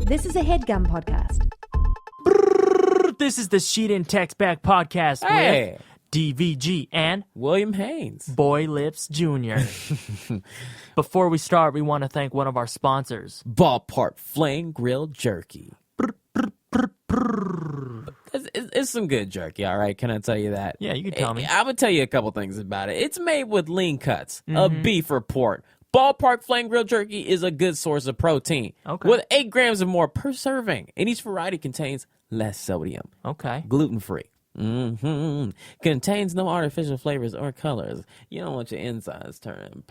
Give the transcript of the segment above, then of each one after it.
This is a HeadGum podcast. This is the Sheet and Text Back podcast with DVG and William Haynes. Boy Lips Jr. Before we start, we want to thank one of our sponsors, Ballpark Flame Grilled Jerky. It's some good jerky, all right? Can I tell you that? Yeah, you can tell me. I would tell you a couple things about it. It's made with lean cuts of beef or pork. Ballpark Flame Grilled Jerky is a good source of protein. Okay. With 8 grams or more per serving. And each variety contains less sodium. Okay. Gluten-free. Contains no artificial flavors or colors. You don't want your insides turning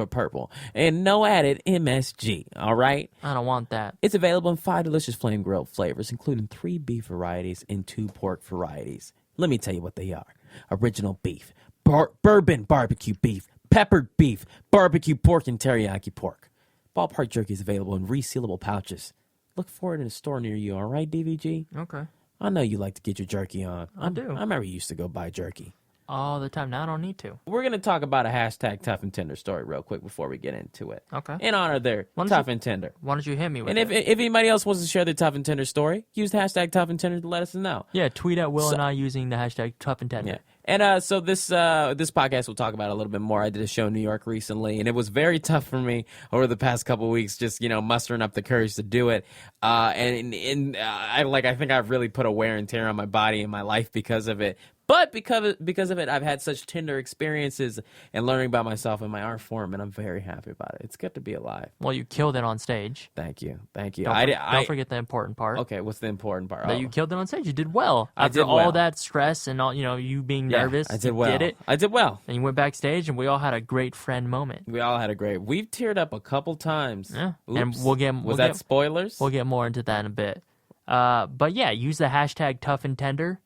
purple. And no added MSG, all right? I don't want that. It's available in 5 delicious flame grilled flavors, including 3 beef varieties and 2 pork varieties. Let me tell you what they are. Original beef, bourbon barbecue beef, peppered beef, barbecue pork, and teriyaki pork. Ballpark jerky is available in resealable pouches. Look for it in a store near you, all right, DVG? Okay. I know you like to get your jerky on. I do. I remember you used to go buy jerky. All the time. Now I don't need to. We're going to talk about a hashtag tough and tender story real quick before we get into it. Okay. In honor of their tough and tender. Why don't you hit me with And it? if anybody else wants to share their tough and tender story, use the hashtag tough and tender to let us know. Yeah, tweet at Will and I using the hashtag tough and tender. Yeah. And so this podcast we'll talk about a little bit more. I did a show in New York recently, and it was very tough for me over the past couple of weeks, just mustering up the courage to do it. I think I've really put a wear and tear on my body and my life because of it. But because of it, I've had such tender experiences and learning about myself and my art form, and I'm very happy about it. It's good to be alive. Well, you killed it on stage. Thank you. Don't forget the important part. Okay, what's the important part? That you killed it on stage. You did well. I After did well. all that stress and all, you being nervous, I did well. You did it. I did well. And you went backstage, and we all had a great friend moment. We all had a great. We've teared up a couple times. Yeah. Oops. And Was that spoilers? We'll get more into that in a bit. But yeah, use the hashtag tough and tender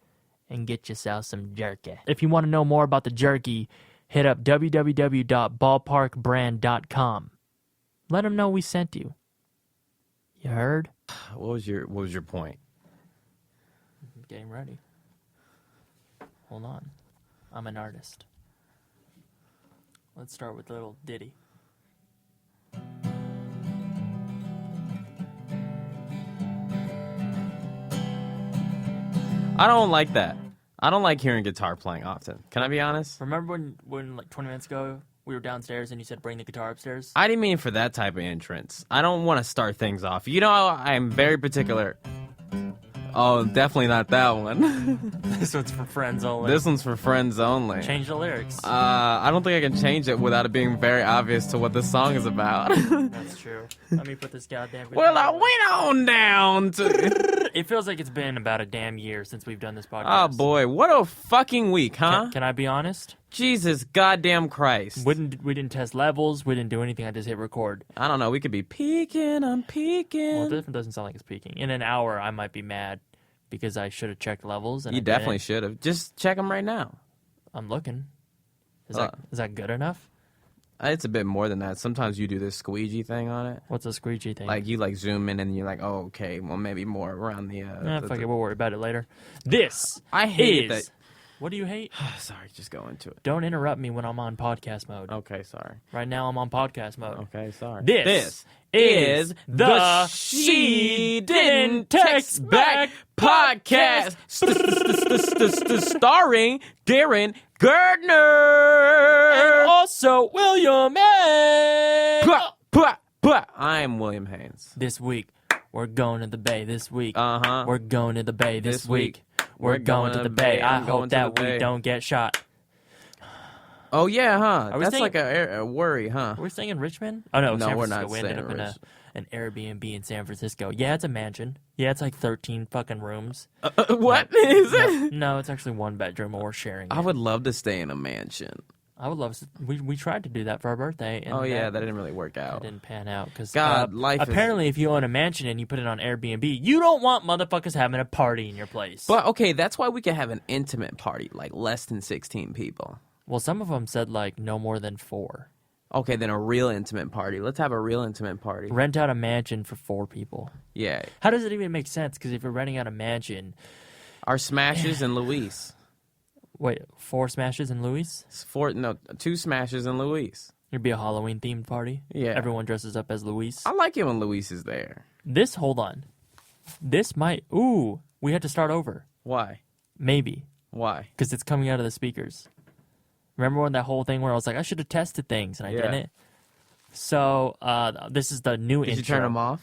and get yourself some jerky. If you want to know more about the jerky, hit up www.ballparkbrand.com. Let them know we sent you. You heard? What was your point? Getting ready. Hold on. I'm an artist. Let's start with a little ditty. I don't like that. I don't like hearing guitar playing often. Can I be honest? Remember when like 20 minutes ago, we were downstairs and you said bring the guitar upstairs? I didn't mean for that type of entrance. I don't want to start things off. I'm very particular. Oh, definitely not that one. This one's for friends only. This one's for friends only. Change the lyrics. I don't think I can change it without it being very obvious to what this song is about. That's true. Let me put this goddamn guitar Well, I away. went on down to... It feels like it's been about a damn year since we've done this podcast. Oh, boy. What a fucking week, huh? Can I be honest? Jesus goddamn Christ. We didn't test levels. We didn't do anything. I just hit record. I don't know. We could be peeking. I'm peeking. Well, it doesn't sound like it's peaking. In an hour, I might be mad because I should have checked levels. And You definitely should have. Just check them right now. I'm looking. Is that good enough? It's a bit more than that. Sometimes you do this squeegee thing on it. What's a squeegee thing? Like you zoom in and you're like, oh, okay, well maybe more around the. Fuck it, we'll worry about it later. This I hate is. that. What do you hate? Sorry, just go into it. Don't interrupt me when I'm on podcast mode. Okay, sorry. Right now, I'm on podcast mode. Okay, sorry. This is the She Didn't Text Back podcast, starring Darren Gardner and also William Haynes. I'm William Haynes. This week, we're going to the Bay. This week, we're going to the Bay. This week, we're going to the Bay. I hope that we don't get shot. Oh, yeah, huh? we That's staying- like a worry, huh? Are we staying in Richmond? Oh, no, San we're Francisco. not We ended staying up in in an Airbnb in San Francisco. Yeah, it's a mansion. Yeah, it's like 13 fucking rooms. What is it? No, it's actually one bedroom, and we're sharing it. I would love to stay in a mansion. I would love to. We tried to do that for our birthday. And that didn't really work out. That didn't pan out. Cause, God, life apparently, if you own a mansion and you put it on Airbnb, you don't want motherfuckers having a party in your place. But, okay, that's why we could have an intimate party, like less than 16 people. Well, some of them said, like, no more than 4. Okay, then a real intimate party. Let's have a real intimate party. Rent out a mansion for 4 people. Yeah. How does it even make sense? Because if you're renting out a mansion... Our Smashes and Luis. Wait, 4 Smashes and Luis? 2 Smashes and Luis. It'd be a Halloween themed party. Yeah. Everyone dresses up as Luis. I like it when Luis is there. Hold on. This might, we had to start over. Why? Maybe. Why? Because it's coming out of the speakers. Remember when that whole thing where I was like, I should have tested things and I didn't? So, this is the new intro. Did you turn them off?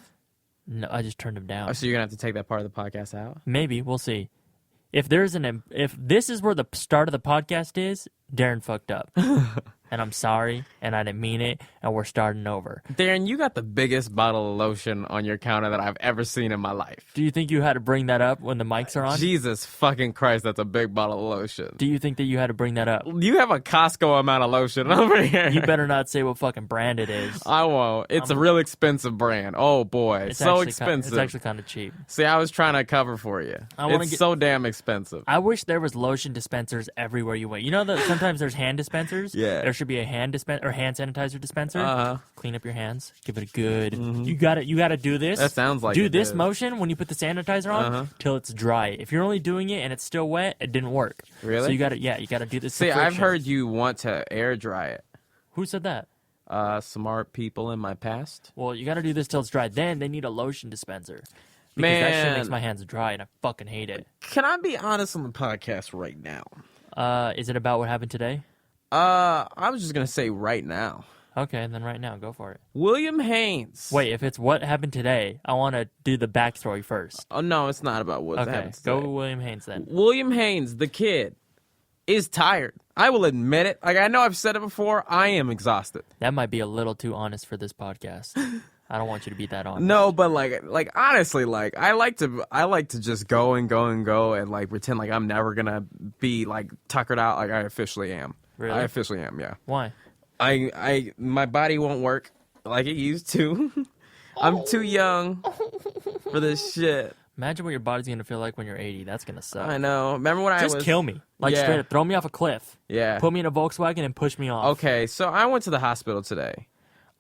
No, I just turned them down. Oh, so you're going to have to take that part of the podcast out? Maybe. We'll see. If this is where the start of the podcast is, Darren fucked up. And I'm sorry, and I didn't mean it, and we're starting over. Darren, you got the biggest bottle of lotion on your counter that I've ever seen in my life. Do you think you had to bring that up when the mics are on? Jesus fucking Christ, that's a big bottle of lotion. Do you think that you had to bring that up? You have a Costco amount of lotion over here. You better not say what fucking brand it is. I won't. It's a real expensive brand. Oh, boy. It's so expensive. It's actually kind of cheap. See, I was trying to cover for you. It's so damn expensive. I wish there was lotion dispensers everywhere you went. You know that sometimes there's hand dispensers? Yeah. There should be a hand dispenser or hand sanitizer dispenser. Clean up your hands. Give it a good. Mm-hmm. You got to do this. That sounds like do this motion when you put the sanitizer on till it's dry. If you're only doing it and it's still wet, it didn't work. Really? So you got to do this. See, I've heard you want to air dry it. Who said that? Smart people in my past. Well, you got to do this till it's dry. Then they need a lotion dispenser. Because Man, that shit makes my hands dry and I fucking hate it. Can I be honest on the podcast right now? Is it about what happened today? I was just gonna say right now. Okay, then right now, go for it. William Haynes. Wait, if it's what happened today, I want to do the backstory first. Oh no, it's not about what happened today. Go with William Haynes then. William Haynes, the kid, is tired. I will admit it. Like I know I've said it before. I am exhausted. That might be a little too honest for this podcast. I don't want you to be that honest. No, but like honestly, like I like to just go and like pretend like I'm never gonna be like tuckered out like I officially am. Really? I officially am, yeah. Why? My body won't work like it used to. I'm too young for this shit. Imagine what your body's going to feel like when you're 80. That's going to suck. I know. Remember when Just kill me. Like straight up. Throw me off a cliff. Yeah. Put me in a Volkswagen and push me off. Okay, so I went to the hospital today.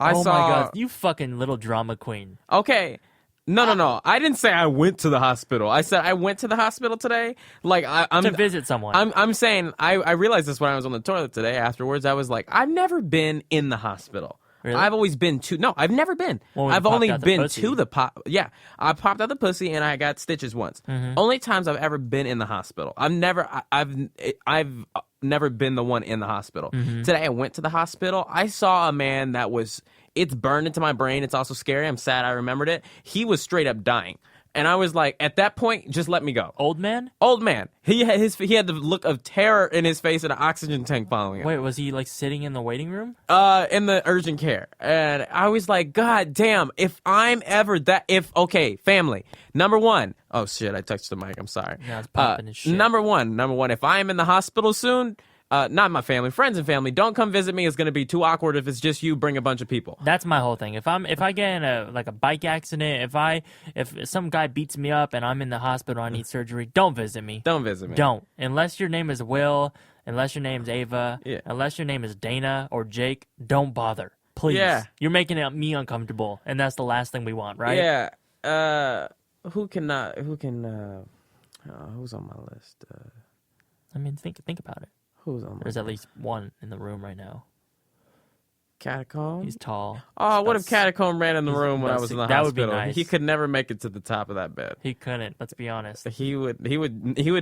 My God. You fucking little drama queen. Okay. No. I didn't say I went to the hospital. I said I went to the hospital today. Like I'm to visit someone. I'm saying I realized this when I was on the toilet today. Afterwards, I was like, I've never been in the hospital. Really? I've always been to. No, I've never been. Well, I've only been pussy. to the pop. Yeah, I popped out the pussy and I got stitches once. Mm-hmm. Only times I've ever been in the hospital. I've never been the one in the hospital. Mm-hmm. Today I went to the hospital. I saw a man that was. It's burned into my brain. It's also scary. I'm sad I remembered it. He was straight up dying. And I was like, at that point, just let me go. Old man? Old man. He had the look of terror in his face and an oxygen tank following him. Wait, was he like sitting in the waiting room? In the urgent care. And I was like, God damn, if I'm ever okay, family. Number one. Oh shit, I touched the mic. I'm sorry. Now it's popping and shit. Number one, if I am in the hospital soon, not my family, friends and family, don't come visit me. It's going to be too awkward if it's just you. Bring a bunch of people. That's my whole thing. If I get in a bike accident, if some guy beats me up and I'm in the hospital, I need surgery, don't visit me. Don't visit me. Don't. Unless your name is Will, unless your name's Ava, Yeah. unless your name is Dana or Jake, don't bother. Please. Yeah. You're making me uncomfortable, and that's the last thing we want, right? Yeah. Who's on my list? I mean, think about it. Who's on my There's at least one in the room right now. Catacomb? He's tall. Oh, what if Catacomb ran in the room when I about was in the six- that would be hospital? nice. He could never make it to the top of that bed. He couldn't. Let's be honest. He would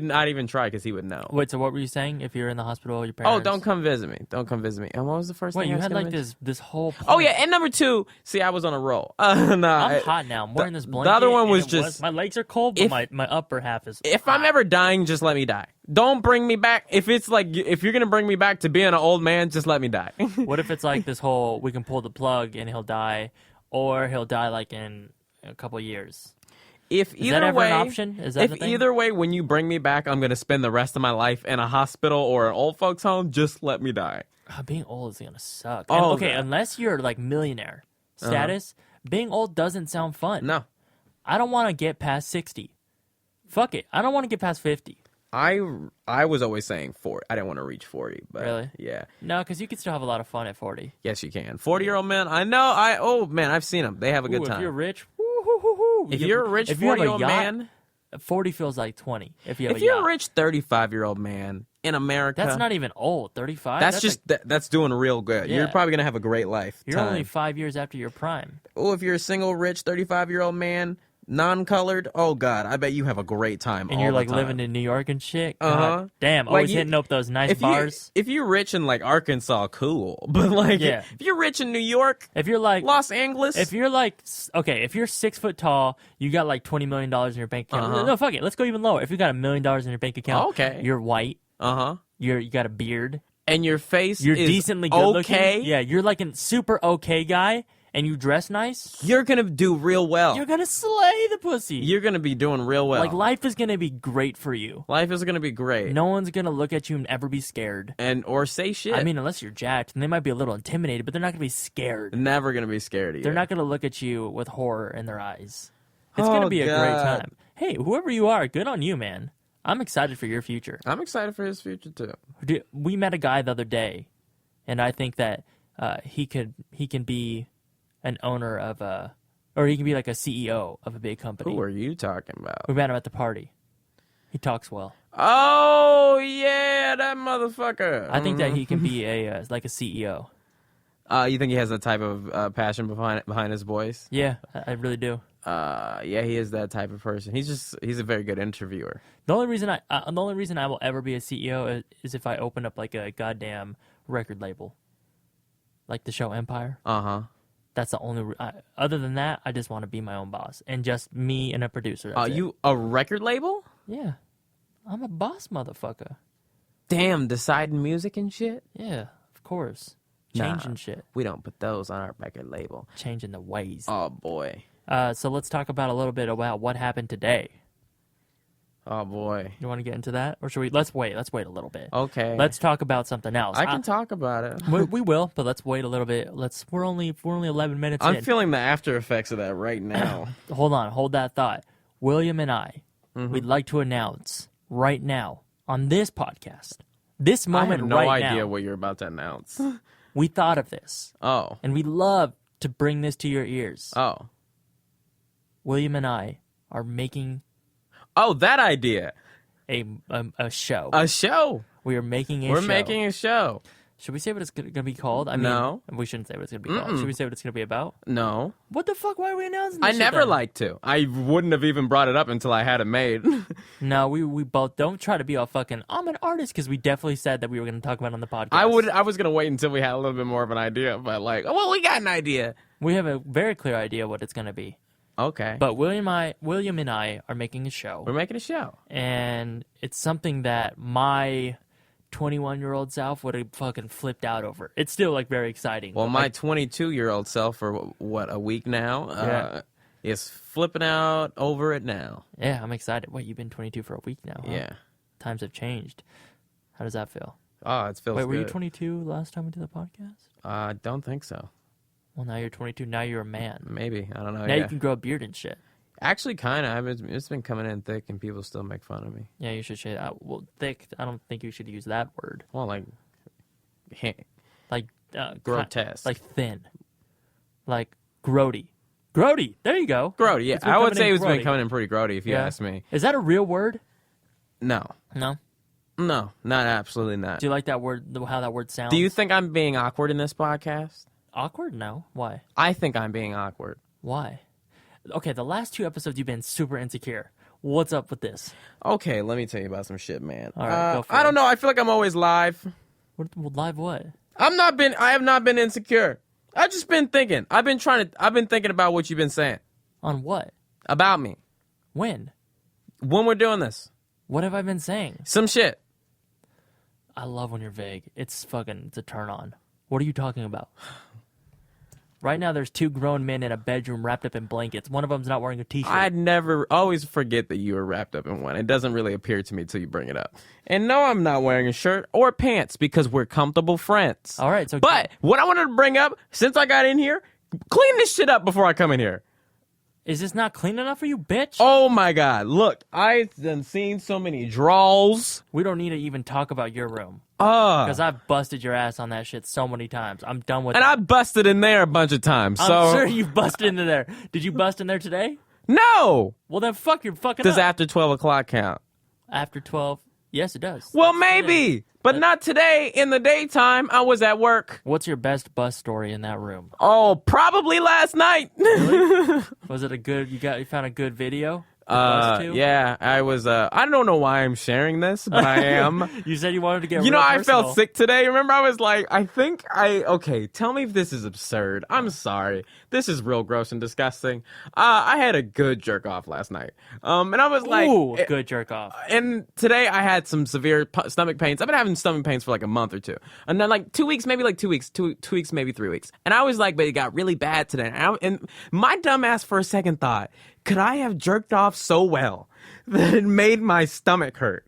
not even try because he would know. Wait, so what were you saying? If you're in the hospital, your Oh, parents... don't come visit me. Don't come visit me. And what was the first Wait, thing you I was had gonna like mention? this whole... Point. Oh, yeah, and number two, see, I was on a roll. No, I'm hot now. I'm wearing this blanket. The other one and was it just... my legs are cold, but my upper half is If hot. I'm ever dying, just let me die. Don't bring me back. If it's like, if you're going to bring me back to being an old man, just let me die. What if it's like this whole, we can pull the plug and he'll die, or he'll die like in a couple years? If Is either that ever way, an option? Is that the if thing? either way, when you bring me back, I'm going to spend the rest of my life in a hospital or an old folks home, just let me die. Being old is gonna suck. Oh, And, okay, God. unless you're like millionaire status, being old doesn't sound fun. No. I don't want to get past 60. Fuck it. I don't want to get past 50. I was always saying 40. I didn't want to reach 40, but Really? yeah. No, because you can still have a lot of fun at 40. Yes, you can. 40-year-old men, I know. Oh, man, I've seen them. They have a good Ooh, time. if you're rich, woo-hoo-hoo-hoo. If you're a rich if you have a 40-year-old yacht, man, 40 feels like 20. If you have if a you're yacht. a rich 35-year-old man, in America. That's not even old. 35. That's just that's doing real good. Yeah. You're probably gonna have a great life. You're only 5 years after your prime. Oh, if you're a single, rich, 35-year-old man, non-colored, oh god, I bet you have a great time. And all you're the like time. living in New York and shit. God Uh-huh. damn, Like always you- hitting up those nice bars. If you're rich in like Arkansas, cool. But like, Yeah. if you're rich in New York, If you're like Los Angeles, If you're like, okay, if you're 6 foot tall, you got like $20 million in your bank account. Uh-huh. No, fuck it. Let's go even lower. If you got $1 million in your bank account, Okay. you're white, uh-huh, you got a beard, and your face you're is decently good okay, looking. Yeah, you're like a super okay guy, and you dress nice. you're gonna do real well. You're gonna slay the pussy. You're gonna be doing real well. Like life is gonna be great for you. Life is gonna be great. No one's gonna look at you and ever be scared. And or say shit. I mean, unless you're jacked, and they might be a little intimidated, but they're not gonna be scared. never gonna be scared of you. They're not gonna look at you with horror in their eyes. It's gonna be a great God. time. Hey, whoever you are, good on you, man. I'm excited for your future. I'm excited for his future too. We met a guy the other day, and I think that he can be an owner of or he can be like a CEO of a big company. Who are you talking about? We met him at the party. He talks well. Oh yeah, that motherfucker. I think that he can be like a CEO. You think he has that type of passion behind his voice? Yeah, I really do. Yeah, he is that type of person. He's a very good interviewer. The only reason I will ever be a CEO is if I open up like a goddamn record label, like the show Empire. That's the only. Other than that, I just want to be my own boss and just me and a producer. That's it. You a record label? Yeah, I'm a boss, motherfucker. Damn, deciding music and shit. Yeah, of course. Nah. Changing shit, We don't put those on our record label. changing the ways. Oh boy. So let's talk about a little bit about what happened today. Oh boy. You want to get into that, or should we? Let's wait. Let's wait a little bit. Okay. Let's talk about something else. I can talk about it. We will, but let's wait a little bit. We're only 11 minutes I'm in. feeling the after effects of that right now. Hold that thought. William and I, Mm-hmm. we'd like to announce right now on this podcast, this I moment have no right idea now, what you're about to announce. we thought of this, Oh. and we'd love to bring this to your ears. Oh. William and I are making Oh, that idea. a show. A show. We are making a We're show. making a show. Should we say what it's going to be called? I mean, No. we shouldn't say what it's going to be called. Should we say what it's going to be about? No. What the fuck? Why are we announcing this I shit never then? like to. I wouldn't have even brought it up until I had it made. No, we both don't try to be all fucking. I'm an artist because we definitely said that we were going to talk about it on the podcast. I was gonna wait until we had a little bit more of an idea, but like, well, we got an idea. We have a very clear idea what it's going to be. Okay. But William and I are making a show, We're making a show. and it's something that my 21-year-old self would have fucking flipped out over. It's still like very exciting. Well, but, my like, 22-year-old self for what, a week now, Yeah. is flipping out over it now. yeah, I'm excited. Wait, you've been 22 for a week now? Huh? Yeah. Times have changed. How does that feel? Oh, it feels Wait, were you good. 22 last time we did the podcast? I don't think so. Well, now you're 22. Now you're a man. Maybe. I don't know. Now yeah. you can grow a beard and shit. Actually, kind of. It's been coming in thick, and people still make fun of me. Yeah, you should say that. Well, thick. I don't think you should use that word. Well, like, Like grotesque. like thin, like grody. Grody. There you go. grody, yeah. It's been I would coming say in it's been grody. coming in pretty grody, if you Yeah. ask me. Is that a real word? No. No. No, not absolutely not. Do you like that word? How that word sounds? Do you think I'm being awkward in this podcast? awkward? No. Why? I think I'm being awkward. Why? Okay, the last 2 episodes you've been super insecure. What's up with this? Okay, let me tell you about some shit, man. All right, go for I it. don't know. I feel like I'm always live. Live what? I have not been insecure. I've just been thinking. I've been thinking about what you've been saying On what? about me. When? When we're doing this. What have I been saying? Some shit. I love when you're vague. It's a turn on. What are you talking about? Right now, there's 2 grown men in a bedroom wrapped up in blankets. One of them's not wearing a t-shirt. I'd never always forget that you were wrapped up in one. It doesn't really appear to me until you bring it up. And no, I'm not wearing a shirt or pants because we're comfortable friends. All right, so But what I wanted to bring up, since I got in here, clean this shit up before I come in here. is this not clean enough for you, bitch? Oh my God. Look, I've done seen so many draws. We don't need to even talk about your room. Because I've busted your ass on that shit so many times. I'm done with And it. I busted in there a bunch of times. So I'm sure you've busted into there. Did you bust in there today? No. Well, then fuck, you're fucking Does up. after 12 o'clock count? After 12, Yes, it does. Well, maybe, but not today. In the daytime, I was at work. What's your best bus story in that room? Oh, probably last night. Really? Was it a good? You found a good video? Yeah, I was. I don't know why I'm sharing this, but I am. You said you wanted to get. You know, real I personal. felt sick today. Remember, I was like, okay, tell me if this is absurd. I'm sorry. This is real gross and disgusting. I had a good jerk off last night. And I was like, ooh, good jerk off. And today I had some severe stomach pains. I've been having stomach pains for like a month or two. And then like 2 weeks, maybe like 2 weeks, two weeks, maybe 3 weeks. And I was like, but it got really bad today. And my dumb ass for a second thought, could I have jerked off so well that it made my stomach hurt?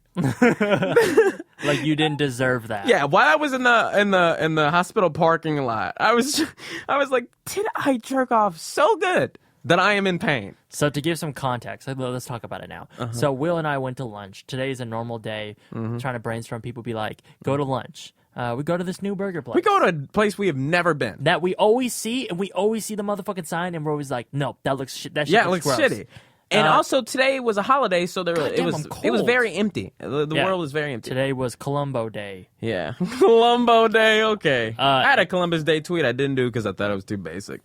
Like you didn't deserve that. Yeah, while I was in the hospital parking lot, I was like, did I jerk off so good that I am in pain? So to give some context, let's talk about it now. So Will and I went to lunch. Today is a normal day. Trying to brainstorm. People be like, go to lunch. We go to this new burger place. We go to a place we have never been. That we always see, and we always see the motherfucking sign, and we're always like, no, that looks shit. That shit Yeah, it looks looks gross. shitty. And also today was a holiday, so it was very empty. The Yeah. world was very empty. Today was Columbo Day. Yeah, Columbo Day. Okay, I had a Columbus Day tweet. I didn't do because I thought it was too basic.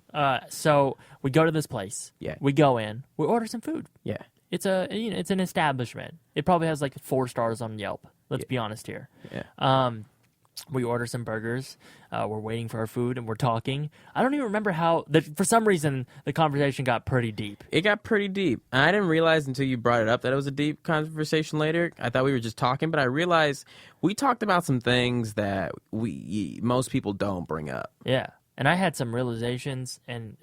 So we go to this place. Yeah. We go in. We order some food. Yeah. It's it's an establishment. It probably has like 4 stars on Yelp. Let's be honest here. Yeah. We order some burgers. We're waiting for our food, and we're talking. I don't even remember how. For some reason, the conversation got pretty deep. It got pretty deep. And I didn't realize until you brought it up that it was a deep conversation later. I thought we were just talking, but I realized we talked about some things that most people don't bring up. Yeah. And I had some realizations, and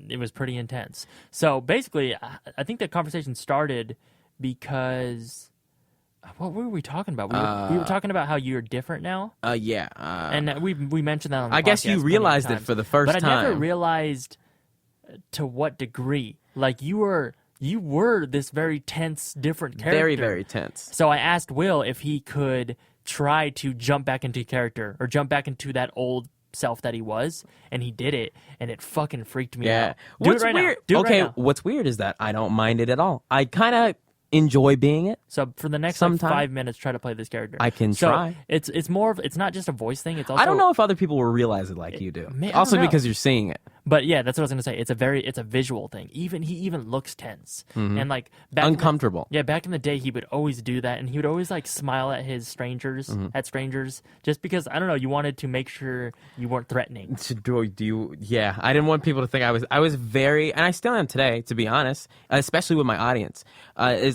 it was pretty intense. So basically, I think that conversation started because... What were we talking about? We were talking about how you're different now. Yeah. And we mentioned that on the I guess you realized it for the first time. But I never realized to what degree. Like, you were this very tense, different character. Very, very tense. So I asked Will if he could try to jump back into character or jump back into that old self that he was, and he did it, and it fucking freaked me out. What's weird? What's weird is that I don't mind it at all. I kind of enjoy being it. So for the next 5 minutes, try to play this character. I can try. It's more of, it's not just a voice thing. It's also, I don't know if other people will realize it like you do. Also because you're seeing it. But yeah, that's what I was gonna say. It's a visual thing. He even looks tense and like uncomfortable. Back in the day, he would always do that, and he would always like smile at strangers, just because I don't know. You wanted to make sure you weren't threatening. Yeah, I didn't want people to think I was very, and I still am today, to be honest, especially with my audience.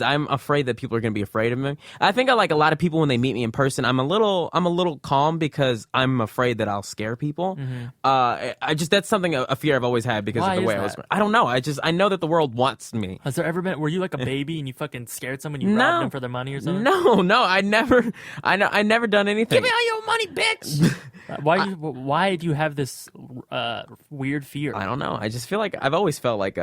I'm afraid that people are going to be afraid of me. I think like a lot of people when they meet me in person, I'm a little calm because I'm afraid that I'll scare people. That's something a fear I've always had because of the way I was. I don't know. I know that the world wants me. Has there ever been? Were you like a baby and you fucking scared someone? You robbed them for their money or something? No. I never done anything. Give me all your money, bitch. Why do you have this weird fear? I don't know. I just feel like I've always felt like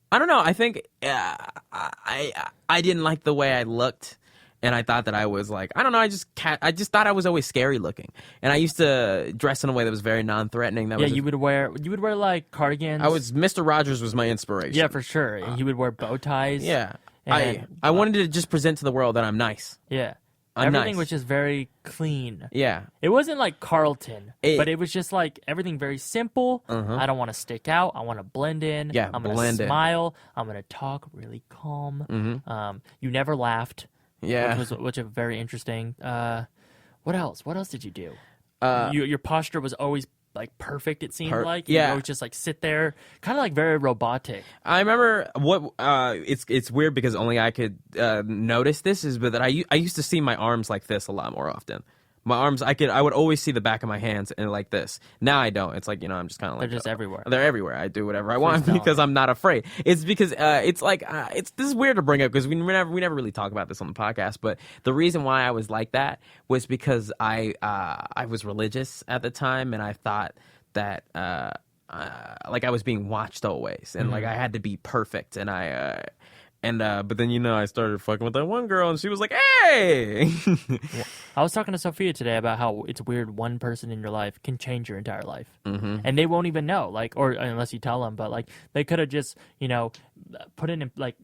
I don't know. I think I didn't like the way I looked, and I thought that I was like, I don't know. I just thought I was always scary looking, and I used to dress in a way that was very non-threatening. You would wear like cardigans. Mr. Rogers was my inspiration. Yeah, for sure. And he would wear bow ties. Yeah, I wanted to just present to the world that I'm nice. Yeah. I'm everything nice. was just very clean. Yeah. It wasn't like Carlton, but it was just like everything very simple. I don't want to stick out. I want to blend in. Yeah, I'm going to smile. I'm going to talk really calm. You never laughed. Yeah. Which was very interesting. What else? What else did you do? Your posture was always like perfect, it seemed like. You would just like sit there, kind of like very robotic. I remember it's weird because only I could notice this but that I used to see my arms like this a lot more often. My arms, I would always see the back of my hands and like this. Now I don't. It's like, I'm just kind of like... They're just everywhere. They're everywhere. I do whatever I want because I'm not afraid. It's because it's like, this is weird to bring up because we never really talk about this on the podcast, but the reason why I was like that was because I was religious at the time and I thought that like I was being watched always and like I had to be perfect and but then I started fucking with that one girl and she was like, hey. I was talking to Sophia today about how it's weird one person in your life can change your entire life. And they won't even know, like, or unless you tell them, but like they could have just put in like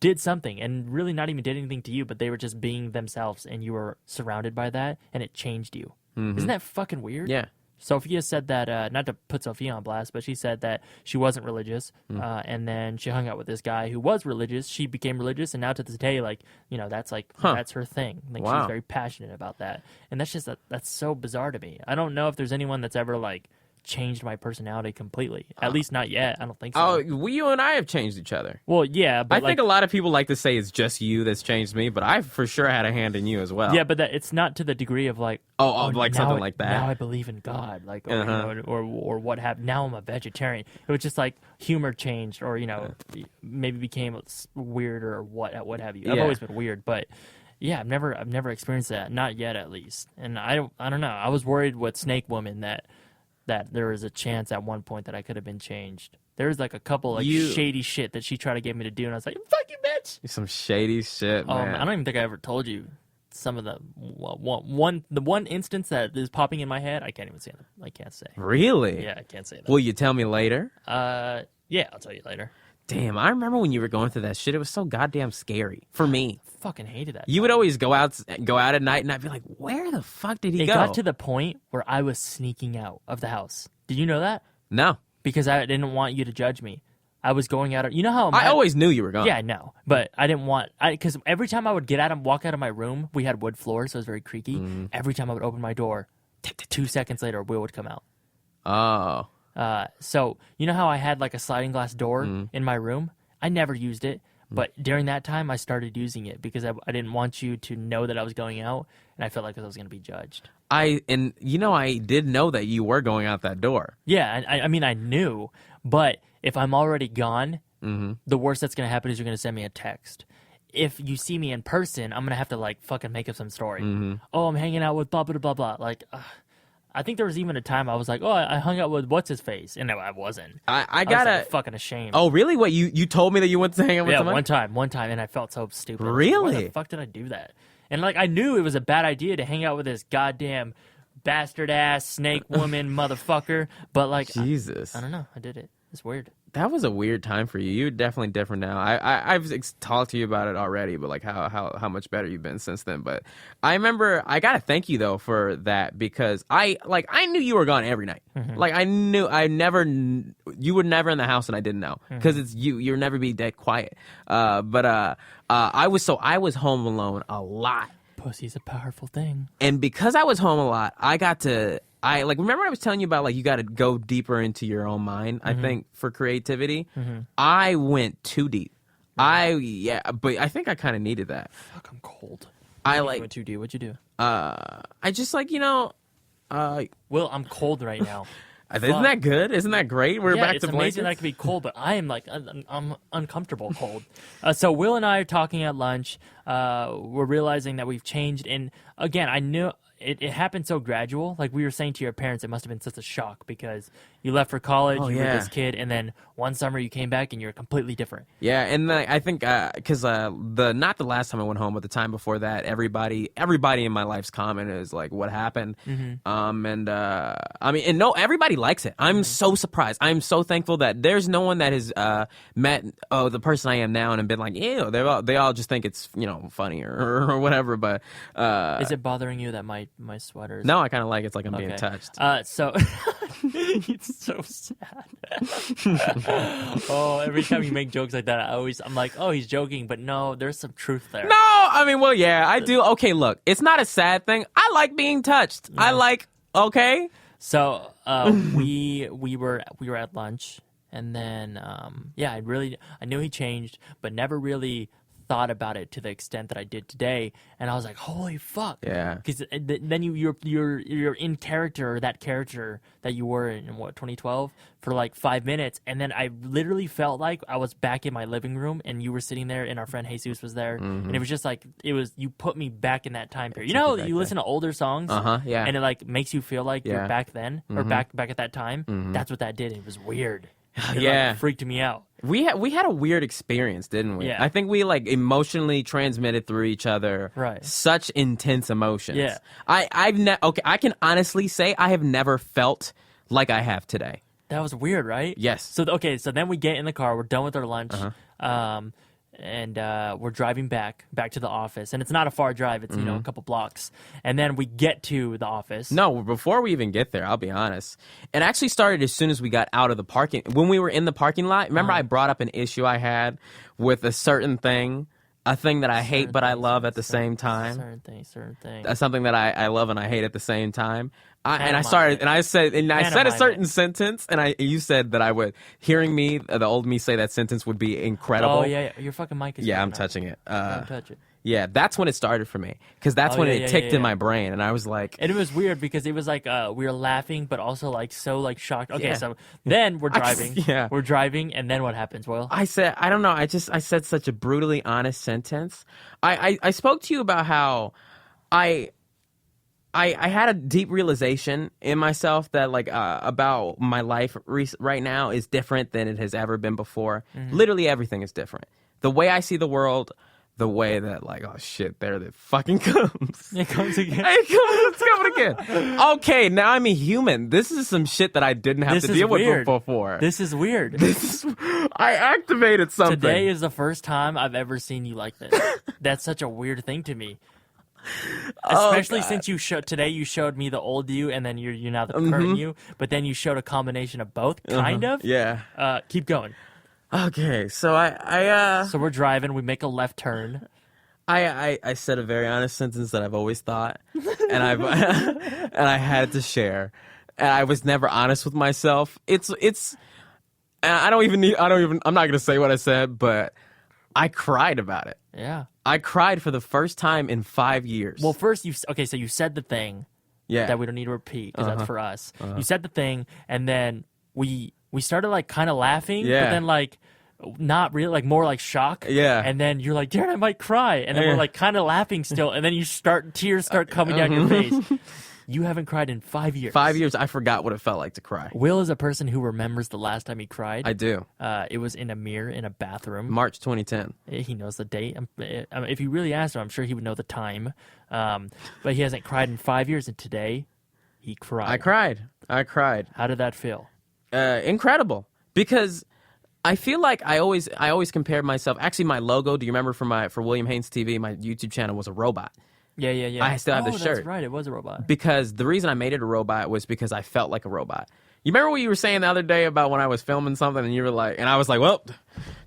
did something and really not even did anything to you, but they were just being themselves and you were surrounded by that and it changed you. Isn't that fucking weird? Yeah. Sophia said that, not to put Sophia on blast, but she said that she wasn't religious, and then she hung out with this guy who was religious. She became religious, and now to this day, like, you know, that's like, that's her thing. Like, she's very passionate about that. And that's just, that's so bizarre to me. I don't know if there's anyone that's ever, like, changed my personality completely. At least not yet. I don't think so. Oh, you and I have changed each other. Well, yeah, but I think a lot of people like to say it's just you that's changed me, but I for sure had a hand in you as well. Yeah, but it's not to the degree of like, like something like that. Now I believe in God, like, or, you know, or what happened. Now I'm a vegetarian. It was just like humor changed, or, you know, maybe became weirder or what have you. I've always been weird, but yeah, I've never experienced that, not yet at least. And I don't know. I was worried with Snake Woman that there was a chance at one point that I could have been changed. There was like a couple like shady shit that she tried to get me to do, and I was like, "Fuck you, bitch!" Some shady shit, man. I don't even think I ever told you some of the one instance that is popping in my head. I can't even say. I can't say. Really? Yeah, I can't say that. Will you tell me later? Yeah, I'll tell you later. Damn, I remember when you were going through that shit. It was so goddamn scary for me. I fucking hated that. You would always go out at night, and I'd be like, "Where the fuck did he go?" It got to the point where I was sneaking out of the house. Did you know that? No, because I didn't want you to judge me. I was going out. You know how I always knew you were gone. Yeah, I know, but I didn't want. Because every time I would walk out of my room, we had wood floors, so it was very creaky. Every time I would open my door, 2 seconds later, Will would come out. Oh. So you know how I had like a sliding glass door in my room? I never used it, but during that time I started using it because I didn't want you to know that I was going out, and I felt like I was going to be judged. I did know that you were going out that door. Yeah, I mean I knew, but if I'm already gone, the worst that's going to happen is you're going to send me a text. If you see me in person, I'm going to have to like fucking make up some story. Oh, I'm hanging out with blah blah blah blah. Like. I think there was even a time I was like, oh, I hung out with what's-his-face. And no, I wasn't. I was like, fucking ashamed. Oh, really? What, you told me that you went to hang out with someone? Yeah, one time, and I felt so stupid. Really? Why the fuck did I do that? And, like, I knew it was a bad idea to hang out with this goddamn bastard-ass snake woman motherfucker. But, like, Jesus. I don't know. I did it. It's weird. That was a weird time for you. You're definitely different now. I've talked to you about it already, but like how much better you've been since then. But I remember, I gotta thank you though for that, because I knew you were gone every night. Like you were never in the house and I didn't know, because it's you'll never be that quiet. But I was home alone a lot. Pussy's a powerful thing. And because I was home a lot, remember I was telling you about like you got to go deeper into your own mind. I think for creativity, I went too deep. But I think I kind of needed that. Fuck, I'm cold. You went too deep. What'd you do? I just like Will, I'm cold right now. Isn't that good? Isn't that great? We're back to blankets. It's amazing that I can be cold, but I am like I'm uncomfortable cold. So Will and I are talking at lunch. We're realizing that we've changed, and again, I knew it happened so gradual. Like we were saying to your parents, it must have been such a shock because you left for college, you were this kid, and then one summer you came back and you're completely different. Yeah, and I think because not the last time I went home, but the time before that, everybody in my life's comment is like, what happened? Everybody likes it. I'm so surprised. I'm so thankful that there's no one that has met the person I am now and been like, ew. They all just think it's funny or whatever. But is it bothering you that my sweater? No, I kind of like it. It's like I'm being touched. So it's so sad. Oh, every time you make jokes like that, I'm like, oh, he's joking, but no, there's some truth there. No, I mean, well, yeah, I do. Okay, look, it's not a sad thing. I like being touched. Yeah. So we were at lunch, and then I knew he changed, but never really thought about it to the extent that I did today, and I was like, holy fuck. Yeah. Because then you're in character, or that character that you were in 2012 for like 5 minutes, and then I literally felt like I was back in my living room and you were sitting there and our friend Jesus was there, and it was just like, you put me back in that time period. You listen to older songs, yeah, and it like makes you feel like you're back then, or back at that time. That's what that did. It was weird. It freaked me out. We had a weird experience, didn't we? Yeah. I think we like emotionally transmitted through each other such intense emotions. Yeah. I can honestly say I have never felt like I have today. That was weird, right? Yes. So then we get in the car. We're done with our lunch. and we're driving back to the office, and it's not a far drive. It's a couple blocks, and then we get to the office. No, before we even get there, I'll be honest. It actually started as soon as we got out of the parking. When we were in the parking lot, remember I brought up an issue I had with a certain thing, a thing that I hate but I love at the same time. Certain thing. Something that I love and I hate at the same time. I said a certain sentence, and you said that hearing me, the old me say that sentence would be incredible. Oh yeah, your fucking mic is. Yeah, I'm touching it. Don't touch it. Yeah, that's when it started for me, because that's when it ticked in my brain, and I was like, and it was weird because it was like we were laughing, but also like so like shocked. Okay, so then we're driving. We're driving, and then what happens? Will I don't know. I said such a brutally honest sentence. I spoke to you about how I had a deep realization in myself that like about my life right now is different than it has ever been before. Literally everything is different. The way I see the world, the way that like, oh shit, there it fucking comes. It comes again. It's coming again. Okay, now I'm a human. This is some shit that I didn't have to deal with before. This is weird. I activated something. Today is the first time I've ever seen you like this. That's such a weird thing to me. Especially since you showed me the old you, and then you're now the current you, but then you showed a combination of both, kind of. Yeah. Keep going. Okay, so So we're driving. We make a left turn. I said a very honest sentence that I've always thought, and I had to share, and I was never honest with myself. I'm not gonna say what I said, but I cried about it. Yeah. I cried for the first time in 5 years. Well, first so you said the thing that we don't need to repeat because that's for us. You said the thing, and then we started like kind of laughing, but then like not really, like more like shock. Yeah. And then you're like, Darren, I might cry. And then we're like kind of laughing still, and then tears start coming down your face. You haven't cried in 5 years. 5 years, I forgot what it felt like to cry. Will is a person who remembers the last time he cried. I do. It was in a mirror in a bathroom. March 2010. He knows the date. If you really asked him, I'm sure he would know the time. But he hasn't cried in 5 years, and today he cried. I cried. How did that feel? Incredible. Because I feel like I always compared myself. Actually, my logo, do you remember for William Haynes TV, my YouTube channel was a robot. Yeah. I still have the shirt. That's right. It was a robot. Because the reason I made it a robot was because I felt like a robot. You remember what you were saying the other day about when I was filming something, and you were like, and I was like, well,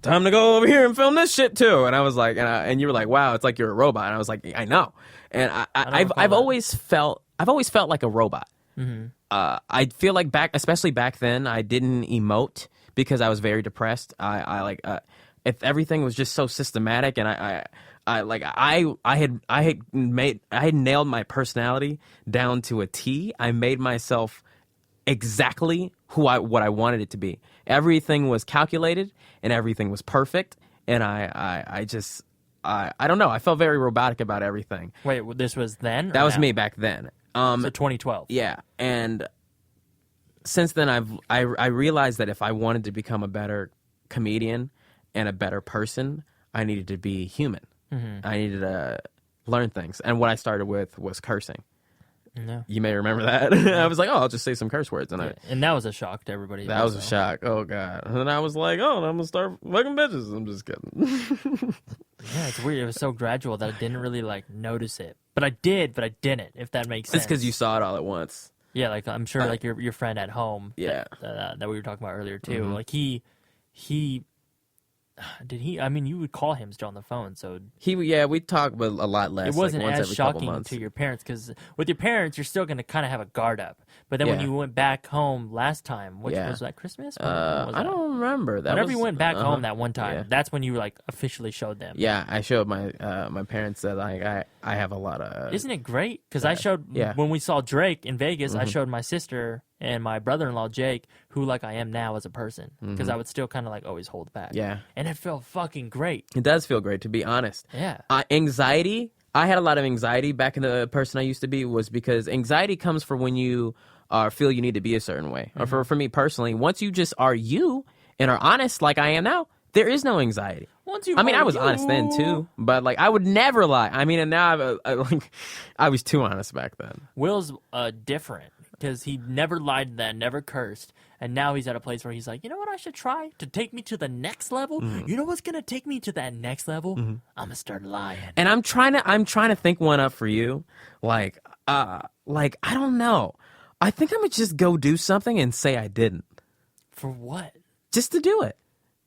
time to go over here and film this shit too. And I was like, and you were like, wow, it's like you're a robot. And I was like, I know. And I've always felt like a robot. Mm-hmm. I feel like especially back then, I didn't emote because I was very depressed. If everything was just so systematic, and I had nailed my personality down to a T. I made myself exactly what I wanted it to be. Everything was calculated and everything was perfect. And I don't know. I felt very robotic about everything. Wait, this was then? That was me back then. So 2012. Yeah, and since then I realized that if I wanted to become a better comedian and a better person, I needed to be human. Mm-hmm. I needed to learn things. And what I started with was cursing. No. You may remember that. I was like, oh, I'll just say some curse words. And that was a shock to everybody. That was a shock. Oh, God. And then I was like, oh, I'm going to start fucking bitches. I'm just kidding. Yeah, it's weird. It was so gradual that I didn't really, like, notice it. But I did, but I didn't, if that makes sense. It's because you saw it all at once. Yeah, like, I'm sure, like, your friend at home that we were talking about earlier, too. Mm-hmm. Like, he did he? I mean, you would call him still on the phone, so we talk, but a lot less. It wasn't like once as every shocking to your parents because with your parents, you're still going to kind of have a guard up. But then when you went back home last time, which was that Christmas? I don't remember. Whenever you went back home that one time, that's when you like officially showed them. Yeah, I showed my parents that I have a lot of. Isn't it great? Because I showed when we saw Drake in Vegas, I showed my sister and my brother-in-law Jake, who like I am now as a person, because I would still kind of like always hold back. Yeah, and it felt fucking great. It does feel great, to be honest. Yeah, anxiety. I had a lot of anxiety back in the person I used to be, was because anxiety comes for when you feel you need to be a certain way. Mm-hmm. Or for me personally, once you just are you and are honest like I am now, there is no anxiety. I was honest then too, but like I would never lie. I mean, and now I was too honest back then. Will's different. because he never lied then, never cursed, and now he's at a place where he's like, you know what I should try to take me to the next level? You know what's gonna take me to that next level? I'm gonna start lying. And I'm trying to think one up for you. Like I don't know. I think I'm gonna just go do something and say I didn't. For what? Just to do it.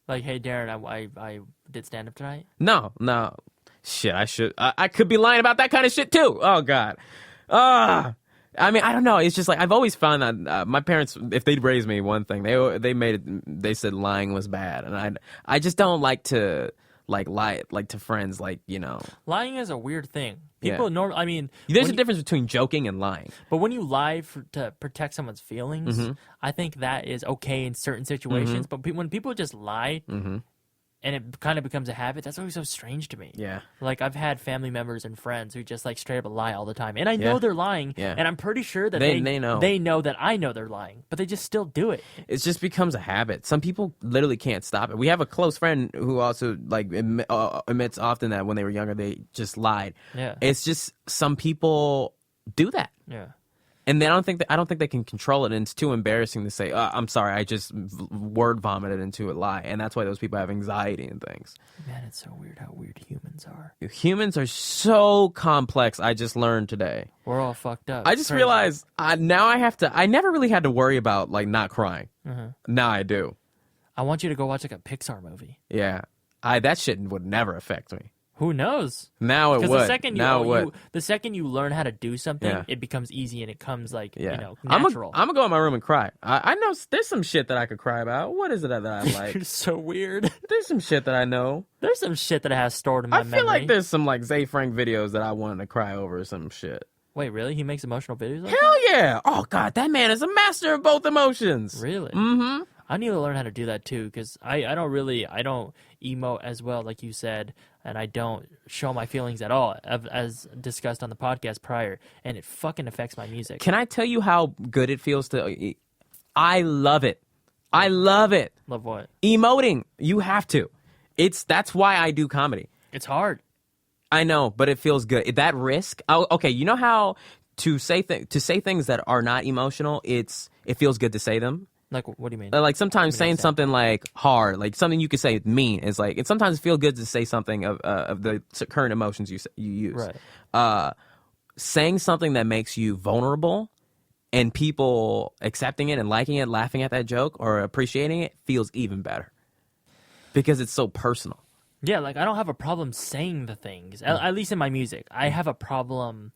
Like, hey, Darren, I did stand up tonight. No. Shit, I should. I could be lying about that kind of shit too. Oh God. I mean, I don't know. It's just like I've always found that my parents, if they'd raised me one thing, they said lying was bad, and I just don't like to lie to friends, Lying is a weird thing. People I mean, there's a difference between joking and lying. But when you lie to protect someone's feelings, I think that is okay in certain situations. But when people just lie. And it kind of becomes a habit. That's always so strange to me. Yeah. Like, I've had family members and friends who just, straight up lie all the time. And I know they're lying. Yeah. And I'm pretty sure that they know. They know that I know they're lying. But they just still do it. It just becomes a habit. Some people literally can't stop it. We have a close friend who also, admits often that when they were younger, they just lied. Yeah. It's just some people do that. Yeah. And I don't think they can control it, and it's too embarrassing to say, I'm sorry, I just word vomited into a lie. And that's why those people have anxiety and things. Man, it's so weird how weird humans are. Humans are so complex, I just learned today. We're all fucked up. I just realized now I never really had to worry about, not crying. Now I do. I want you to go watch, a Pixar movie. Yeah. That shit would never affect me. Who knows? Now it would. Because the second you learn how to do something, it becomes easy and it comes natural. I'm gonna go in my room and cry. I know there's some shit that I could cry about. What is it that I like? You're so weird. There's some shit that I know. There's some shit that I have stored in my memory. I feel like there's some Zay Frank videos that I wanted to cry over or some shit. Wait, really? He makes emotional videos like Hell yeah! Oh God, that man is a master of both emotions. Really? Mm-hmm. I need to learn how to do that too, because I don't emote as well, like you said, and I don't show my feelings at all, as discussed on the podcast prior, and it fucking affects my music. Can I tell you how good it feels to? I love it. I love it. Love what? Emoting. You have to. That's why I do comedy. It's hard. I know, but it feels good. That risk. Oh, okay. You know how to say things that are not emotional, it feels good to say them. Like, what do you mean? Sometimes saying something hard, something you could say mean is it sometimes feels good to say something of the current emotions you use. Right. Saying something that makes you vulnerable and people accepting it and liking it, laughing at that joke or appreciating it feels even better because it's so personal. Yeah, I don't have a problem saying the things, at least in my music. I have a problem,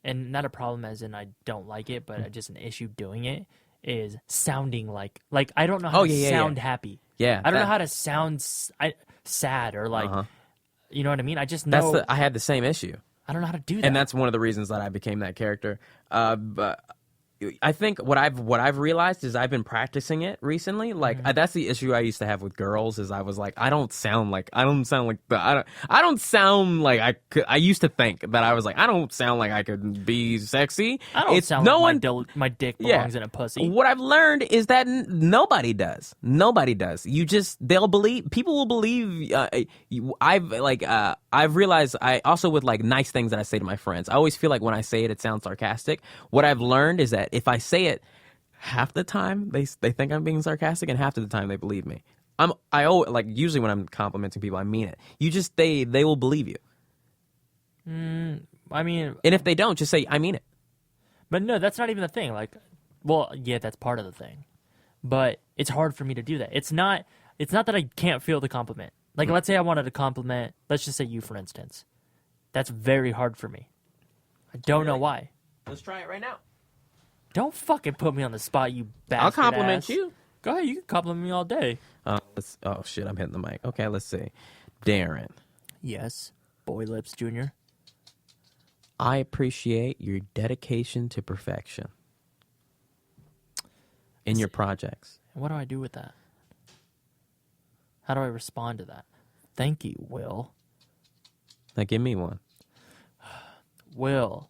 and not a problem as in I don't like it, but just an issue doing it. Is sounding like I don't know how to sound happy. Yeah, I don't know how to sound sad or you know what I mean. I just know I had the same issue. I don't know how to do that, and that's one of the reasons that I became that character. But I think what I've realized is I've been practicing it recently. That's the issue I used to have with girls is I was like I don't sound like I used to think that I was like I don't sound like I could be sexy. I don't sound like my dick belongs in a pussy. What I've learned is that nobody does. People will believe. I've realized I also with nice things that I say to my friends. I always feel like when I say it sounds sarcastic. What I've learned is that if I say it, half the time they think I'm being sarcastic, and half of the time they believe me. Usually when I'm complimenting people, I mean it. They will believe you. I mean, and if they don't, just say I mean it. But no, that's not even the thing. That's part of the thing, but it's hard for me to do that. It's not that I can't feel the compliment. Let's say I wanted to compliment. Let's just say you, for instance. That's very hard for me. I don't know why. Let's try it right now. Don't fucking put me on the spot, you bastard. I'll compliment you. Go ahead, you can compliment me all day. Oh shit, I'm hitting the mic. Okay, let's see. Darren. Yes, Boy Lips Jr. I appreciate your dedication to perfection in your projects. What do I do with that? How do I respond to that? Thank you, Will. Now give me one. Will.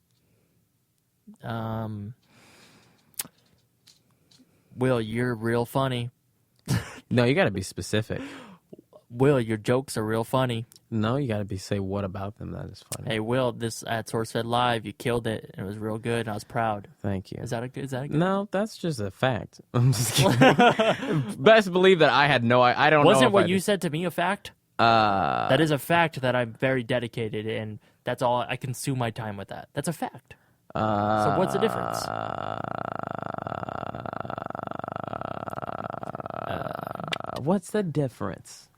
Will, you're real funny. No, you got to be specific. Will, your jokes are real funny. No, you got to say what about them that is funny. Hey, Will, this at SourceFed Live, you killed it. And it was real good, and I was proud. Thank you. Is that a good? No, that's just a fact. I'm just kidding. Best believe that I had I don't know. Wasn't what you said to me a fact? That is a fact that I'm very dedicated, and that's all. I consume my time with that. That's a fact. So what's the difference? What's the difference?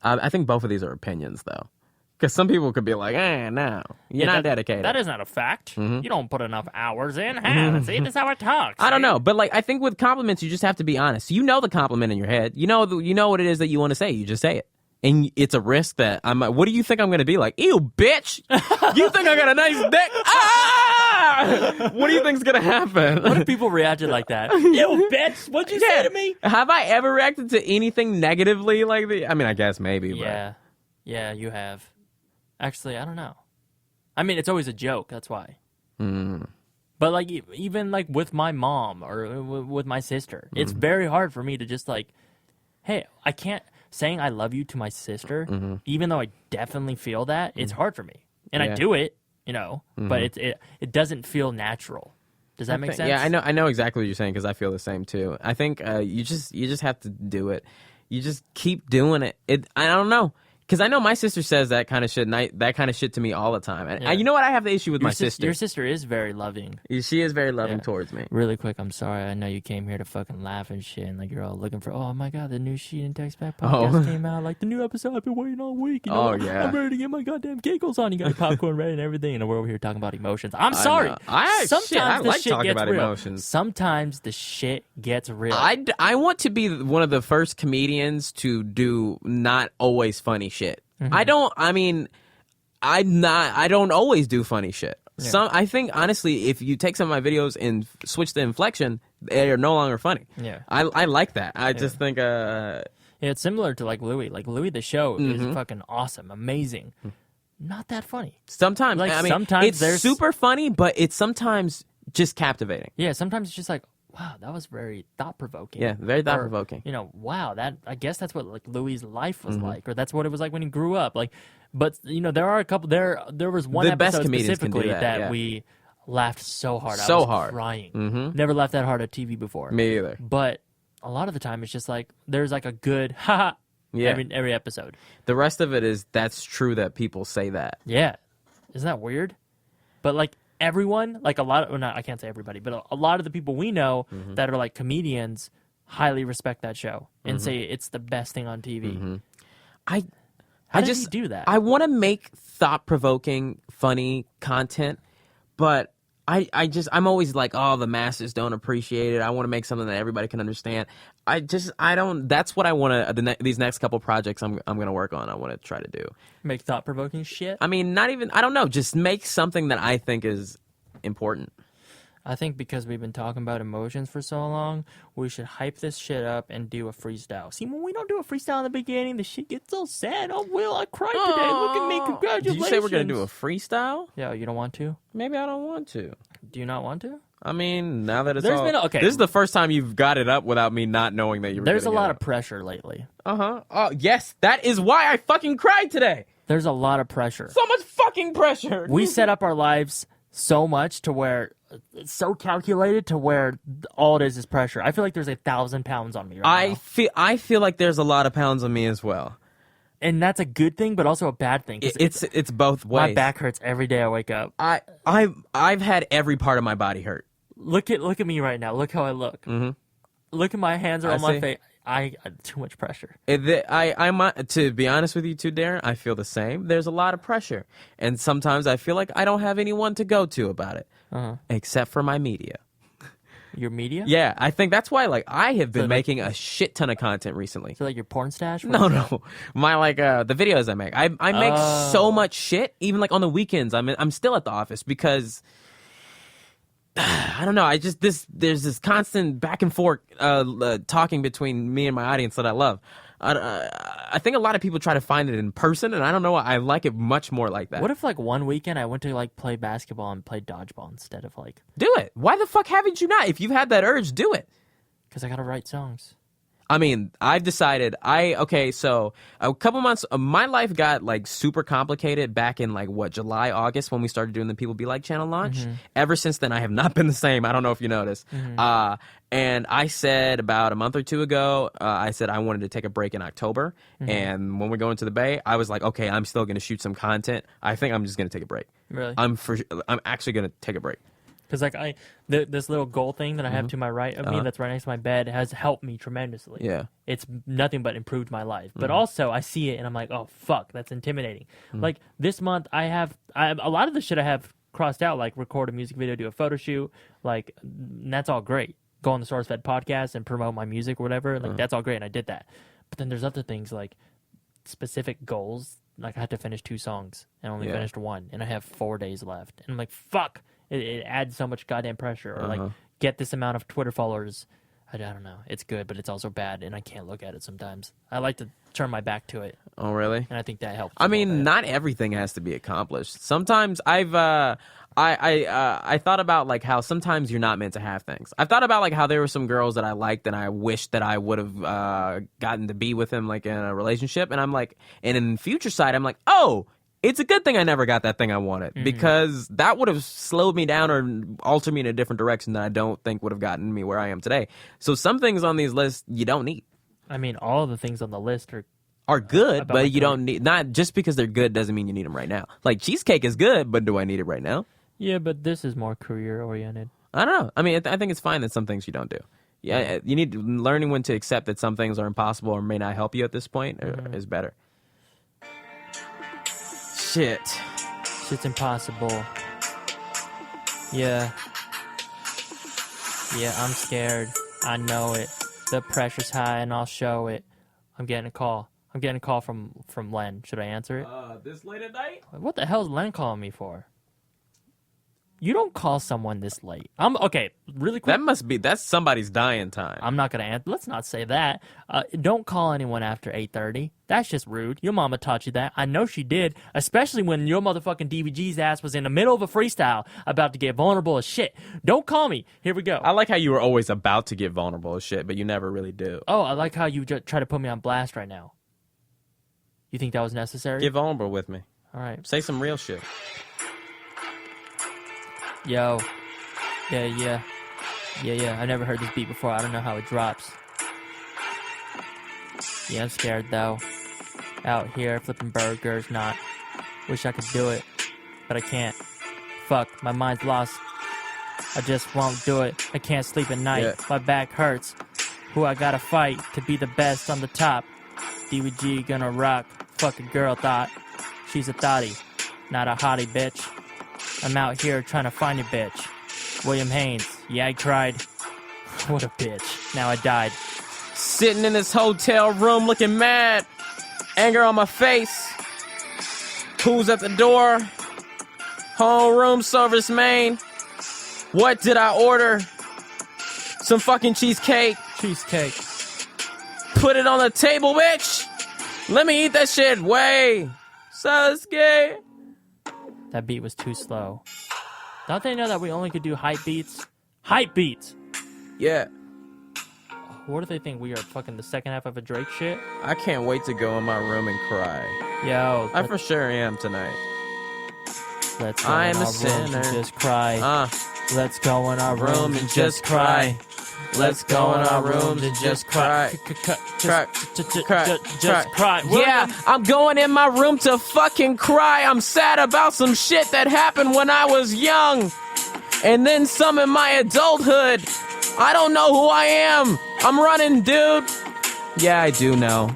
I think both of these are opinions, though. Because some people could be like, no, you're not dedicated. That is not a fact. You don't put enough hours in. See, this is how it talks. I don't know. But, I think with compliments, you just have to be honest. You know the compliment in your head. You know what it is that you want to say. You just say it. And it's a risk that I'm like, what do you think I'm going to be like? Ew, bitch! You think I got a nice dick? Ah! What do you think's going to happen? What if people reacted like that? Ew, bitch! What'd you say to me? Have I ever reacted to anything negatively like that? I mean, I guess maybe. Yeah. Yeah, you have. Actually, I don't know. I mean, it's always a joke. That's why. But, even, with my mom or with my sister, it's very hard for me to just, hey, I can't... Saying I love you to my sister, even though I definitely feel that, it's hard for me. And I do it, but it doesn't feel natural. Does that make sense? Yeah, I know exactly what you're saying because I feel the same too. I think you just have to do it. You just keep doing it. I don't know. Because I know my sister says that kind of shit, and that kind of shit to me all the time. And you know what? I have the issue with my sister. Your sister is very loving. She is very loving towards me. Really quick, I'm sorry. I know you came here to fucking laugh and shit, and you're all looking for, oh my god, the new Sheet and Text Back podcast came out. The new episode I've been waiting all week. I'm ready to get my goddamn giggles on. You got your popcorn ready and everything, and we're over here talking about emotions. I'm sorry. Sometimes the shit gets real. Emotions. Sometimes the shit gets real. I want to be one of the first comedians to do not always funny shit. I don't always do funny shit. Yeah. I think honestly, if you take some of my videos and switch the inflection, they are no longer funny. Yeah, I like that. I just think it's similar to Louis. Louis the show is fucking awesome, amazing. Not that funny. Sometimes sometimes it's super funny, but it's sometimes just captivating. Yeah, sometimes it's just wow, that was very thought-provoking. Yeah, very thought-provoking. Wow, I guess that's what Louis' life was like, or that's what it was like when he grew up. But there are a couple. There was one episode specifically that we laughed so hard. I was crying. Never laughed that hard at TV before. Me either. But a lot of the time, it's just there's a good haha every episode. The rest of it is that's true that people say that. Yeah, isn't that weird? But everyone, a lot of, I can't say everybody, but a lot of the people we know that are comedians highly respect that show and say it's the best thing on TV. How does he do that? I want to make thought-provoking, funny content, but I'm always the masses don't appreciate it. I want to make something that everybody can understand. I don't. That's what I want to. These next couple projects I'm going to work on. I want to try to do. Make thought-provoking shit. I mean, not even. I don't know. Just make something that I think is important. I think because we've been talking about emotions for so long, we should hype this shit up and do a freestyle. See, when we don't do a freestyle in the beginning, the shit gets so sad. Oh, Will, I cried today. Look at me. Congratulations. Did you say we're going to do a freestyle? Yeah, you don't want to? Maybe I don't want to. Do you not want to? I mean, now that it's this is the first time you've got it up without me not knowing that you were There's a lot of pressure lately. Oh, yes. That is why I fucking cried today. There's a lot of pressure. So much fucking pressure. We set up our lives so much to where it's so calculated to where all it is pressure. I feel like there's 1,000 pounds on me right now. I feel like there's a lot of pounds on me as well. And that's a good thing, but also a bad thing. It's both ways. My back hurts every day I wake up. I've had every part of my body hurt. Look at me right now. Look how I look. Mm-hmm. Look at my hands are on my face. I too much pressure. To be honest with you too, Darren, I feel the same. There's a lot of pressure, and sometimes I feel like I don't have anyone to go to about it, except for my media. Your media? Yeah, I think that's why. I have been making a shit ton of content recently. So your porn stash? No. My the videos I make. I make so much shit. Even on the weekends, I'm still at the office because. I don't know. There's this constant back and forth talking between me and my audience that I love. I think a lot of people try to find it in person, and I don't know. I like it much more like that. What if one weekend I went to play basketball and play dodgeball instead of Do it. Why the fuck haven't you not? If you've had that urge, do it. Because I gotta write songs. I mean, I've decided so a couple months, my life got like super complicated back in like July, August when we started doing the People Be Like channel launch. Ever since then, I have not been the same. I don't know if you noticed. And I said about a month or two ago, I said I wanted to take a break in October. And when we're going to the Bay, I was like, okay, I'm still going to shoot some content. I think I'm just going to take a break. Really? I'm actually going to take a break. Because like this little goal thing that I have to my right of me that's right next to my bed has helped me tremendously. Yeah. It's nothing but improved my life. But also I see it and I'm like, oh fuck, that's intimidating. Like this month I have a lot of the shit I have crossed out, like record a music video, do a photo shoot, like and that's all great. Go on the SourceFed podcast and promote my music or whatever. Like that's all great and I did that. But then there's other things like specific goals. Like I had to finish 2 songs and I only finished 1 and I have 4 days left. And I'm like, fuck. It adds so much goddamn pressure. Or like, get this amount of Twitter followers. I don't know. It's good, but it's also bad, and I can't look at it sometimes. I like to turn my back to it. Oh, really? And I think that helps. I mean, not everything has to be accomplished. Sometimes I thought about like how sometimes you're not meant to have things. I've thought about like how there were some girls that I liked and I wish that I would have gotten to be with them like in a relationship, and I'm like, and in future side, I'm like, oh. It's a good thing I never got that thing I wanted because that would have slowed me down or altered me in a different direction that I don't think would have gotten me where I am today. So some things on these lists you don't need. I mean, all of the things on the list are good, but you don't need. Not just because they're good doesn't mean you need them right now. Like cheesecake is good, but do I need it right now? Yeah, but this is more career oriented. I don't know. I mean, I think it's fine that some things you don't do. Yeah, you need learning when to accept that some things are impossible or may not help you at this point is better. Shit's impossible. Yeah, I'm scared. I know it. The pressure's high and I'll show it. I'm getting a call. from Len. Should I answer it? This late at night? What the hell is Len calling me for? You don't call someone this late. Okay, really quick. That's somebody's dying time. I'm not going to answer. Let's not say that. Don't call anyone after 8:30. That's just rude. Your mama taught you that. I know she did, especially when your motherfucking DVG's ass was in the middle of a freestyle about to get vulnerable as shit. Don't call me. Here we go. I like how you were always about to get vulnerable as shit, but you never really do. Oh, I like how you try to put me on blast right now. You think that was necessary? Get vulnerable with me. All right. Say some real shit. Yo. Yeah. I never heard this beat before. I don't know how it drops. Yeah, I'm scared though. Out here flipping burgers, not. Wish I could do it, but I can't. Fuck, my mind's lost. I just won't do it. I can't sleep at night. Yeah. My back hurts. Who I gotta fight to be the best on the top. DVG gonna rock. Fuck a girl thought. She's a thottie, not a hottie bitch. I'm out here trying to find a bitch. William Haynes, yeah, I tried. What a bitch. Now I died. Sitting in this hotel room looking mad. Anger on my face. Who's at the door? Home room service main. What did I order? Some fucking cheesecake. Cheesecake. Put it on the table, bitch. Let me eat that shit. Way. Sasuke. That beat was too slow. Don't they know that we only could do hype beats? Hype beats! Yeah. What do they think? We are fucking the second half of a Drake shit? I can't wait to go in my room and cry. Yo. I for sure am tonight. Let's go in our room and just cry. Let's go in our room and just cry. Let's go in our rooms and just cry. Just cry. Yeah, I'm going in my room to fucking cry. I'm sad about some shit that happened when I was young. And then some in my adulthood. I don't know who I am. I'm running, dude. Yeah, I do know.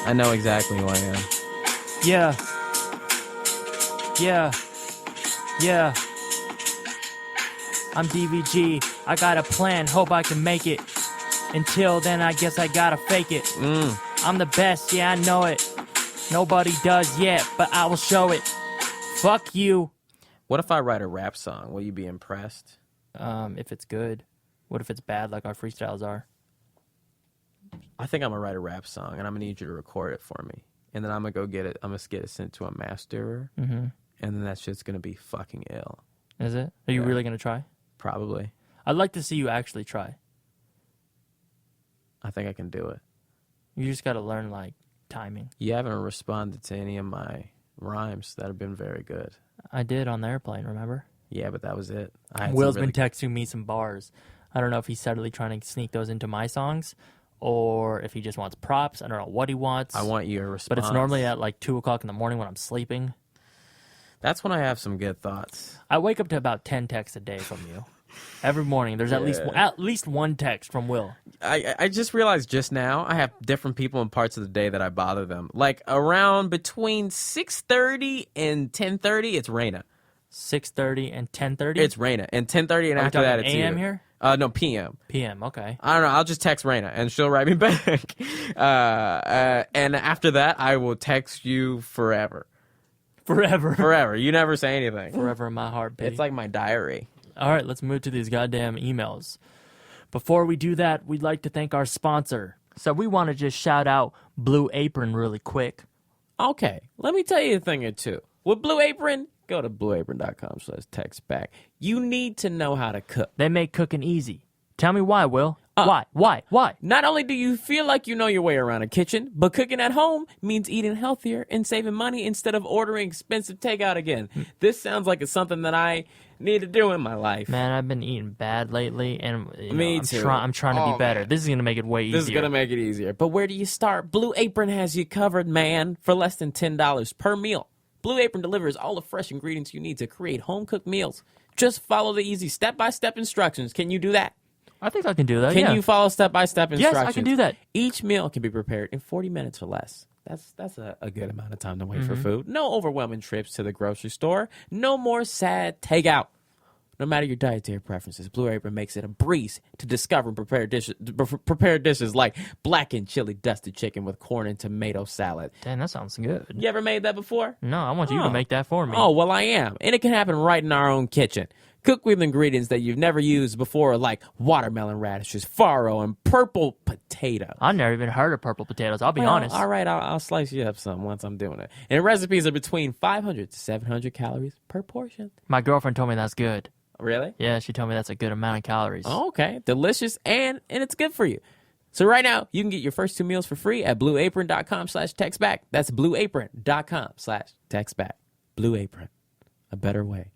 I know exactly who I am. Yeah. I'm DVG. I got a plan. Hope I can make it. Until then, I guess I gotta fake it. I'm the best. Yeah, I know it. Nobody does yet, but I will show it. Fuck you. What if I write a rap song? Will you be impressed? If it's good. What if it's bad like our freestyles are? I think I'm gonna write a rap song, and I'm gonna need you to record it for me. And then I'm gonna go get it. I'm gonna get it sent to a masterer. And then that shit's gonna be fucking ill. Is it? Are you really gonna try? Probably. I'd like to see you actually try. I think I can do it. You just got to learn, like, timing. You haven't responded to any of my rhymes that have been very good. I did on the airplane, remember? Yeah, but that was it. Will's been texting me some bars. I don't know if he's subtly trying to sneak those into my songs or if he just wants props. I don't know what he wants. I want your response. But it's normally at like 2 o'clock in the morning when I'm sleeping. That's when I have some good thoughts. I wake up to about 10 texts a day from you. Every morning, there's at least one text from Will. I just realized just now I have different people in parts of the day that I bother them. Like around between 6:30 and 10:30, it's Raina. 6:30 and 10:30? It's Raina. And 10:30 and after that, it's AM you. here? No, PM. PM, okay. I don't know. I'll just text Raina and she'll write me back. And after that, I will text you forever. Forever. You never say anything. Forever in my heart, baby. It's like my diary. All right, let's move to these goddamn emails. Before we do that, we'd like to thank our sponsor. So we want to just shout out Blue Apron really quick. Okay, let me tell you a thing or two. With Blue Apron, go to blueapron.com/textback. You need to know how to cook. They make cooking easy. Tell me why, Will. Why? Not only do you feel like you know your way around a kitchen, but cooking at home means eating healthier and saving money instead of ordering expensive takeout again. This sounds like it's something that I need to do in my life. Man, I've been eating bad lately, and Me too. I'm trying to be better. Man. This is going to make it way easier. This is going to make it easier. But where do you start? Blue Apron has you covered, man, for less than $10 per meal. Blue Apron delivers all the fresh ingredients you need to create home-cooked meals. Just follow the easy step-by-step instructions. Can you do that? I think I can do that, Can you follow step-by-step instructions? Yes, I can do that. Each meal can be prepared in 40 minutes or less. That's a good amount of time to wait for food. No overwhelming trips to the grocery store. No more sad takeout. No matter your dietary preferences, Blue Apron makes it a breeze to discover and prepare dishes like blackened chili dusted chicken with corn and tomato salad. Damn, that sounds good. You ever made that before? No, I want you to make that for me. Oh, well, I am. And it can happen right in our own kitchen. Cook with ingredients that you've never used before, like watermelon radishes, farro, and purple potato. I've never even heard of purple potatoes. I'll be honest. All right, I'll slice you up some once I'm doing it. And recipes are between 500 to 700 calories per portion. My girlfriend told me that's good. Really? Yeah, she told me that's a good amount of calories. Oh, okay. Delicious, and it's good for you. So right now, you can get your first 2 meals for free at blueapron.com/textback. That's blueapron.com/textback. Blue Apron, a better way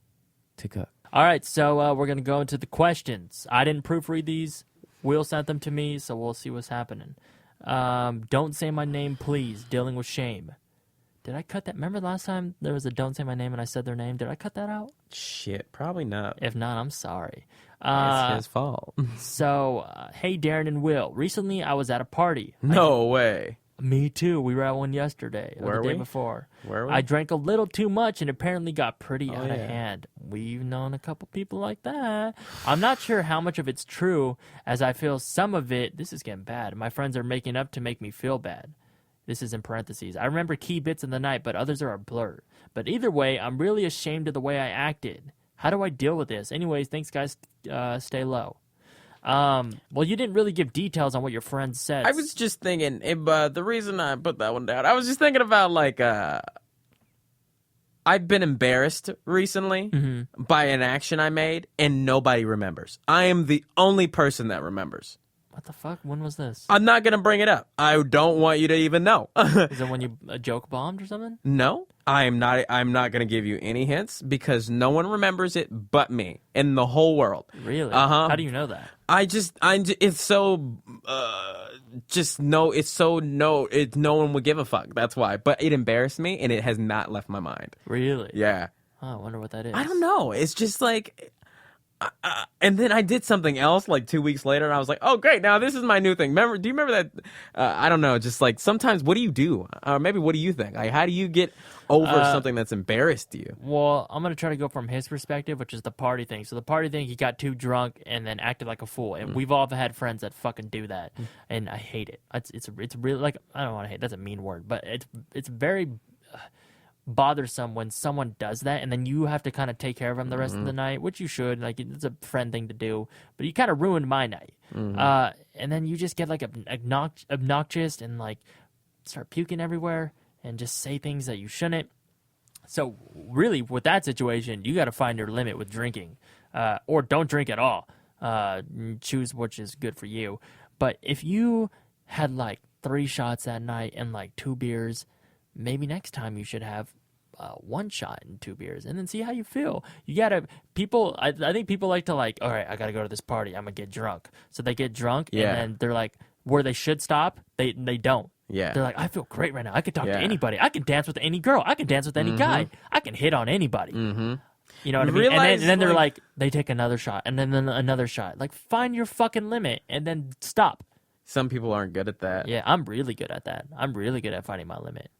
to cook. All right, so we're going to go into the questions. I didn't proofread these. Will sent them to me, so we'll see what's happening. Don't say my name, please. Dealing with shame. Did I cut that? Remember last time there was a don't say my name and I said their name? Did I cut that out? Shit, probably not. If not, I'm sorry. It's his fault. So, hey, Darren and Will. Recently, I was at a party. No way. Me too. We were at one yesterday or the day before. Were we? I drank a little too much and apparently got pretty out of hand. We've known a couple people like that. I'm not sure how much of it's true, as I feel some of it, this is getting bad. My friends are making up to make me feel bad. This is in parentheses. I remember key bits in the night, but others are a blur. But either way, I'm really ashamed of the way I acted. How do I deal with this? Anyways, thanks, guys. Stay low. Well, you didn't really give details on what your friend said. I was just thinking, the reason I put that one down, I was just thinking about, like, I've been embarrassed recently by an action I made, and nobody remembers. I am the only person that remembers. What the fuck? When was this? I'm not going to bring it up. I don't want you to even know. Is it when you joke bombed or something? No, I'm not going to give you any hints because no one remembers it but me in the whole world. Really? How do you know that? It's so, no one would give a fuck. That's why. But it embarrassed me and it has not left my mind. Really? Yeah. Oh, I wonder what that is. I don't know. It's just like... and then I did something else like 2 weeks later, and I was like, "Oh, great! Now this is my new thing." Do you remember that? I don't know. Just like sometimes, what do you do? Or maybe what do you think? Like, how do you get over something that's embarrassed you? Well, I'm gonna try to go from his perspective, which is the party thing. So the party thing, he got too drunk and then acted like a fool, and we've all had friends that fucking do that, and I hate it. It's really like I don't want to hate. That's a mean word, but it's very. Bothersome when someone does that and then you have to kind of take care of them the rest of the night, which you should, like it's a friend thing to do, but you kind of ruined my night. And then you just get like obnoxious and like start puking everywhere and just say things that you shouldn't. So really with that situation, you got to find your limit with drinking, or don't drink at all. Choose which is good for you. But if you had like 3 shots that night and like 2 beers, maybe next time you should have 1 shot and 2 beers, and then see how you feel. You gotta I think people like to like, all right, I gotta go to this party. I'm gonna get drunk. So they get drunk, and then they're like, where they should stop, they don't. Yeah. They're like, I feel great right now. I can talk to anybody. I can dance with any girl. I can dance with any guy. I can hit on anybody. Mm-hmm. You know what I mean? And then they're like, they take another shot, and then another shot. Like, find your fucking limit, and then stop. Some people aren't good at that. Yeah, I'm really good at that. I'm really good at finding my limit.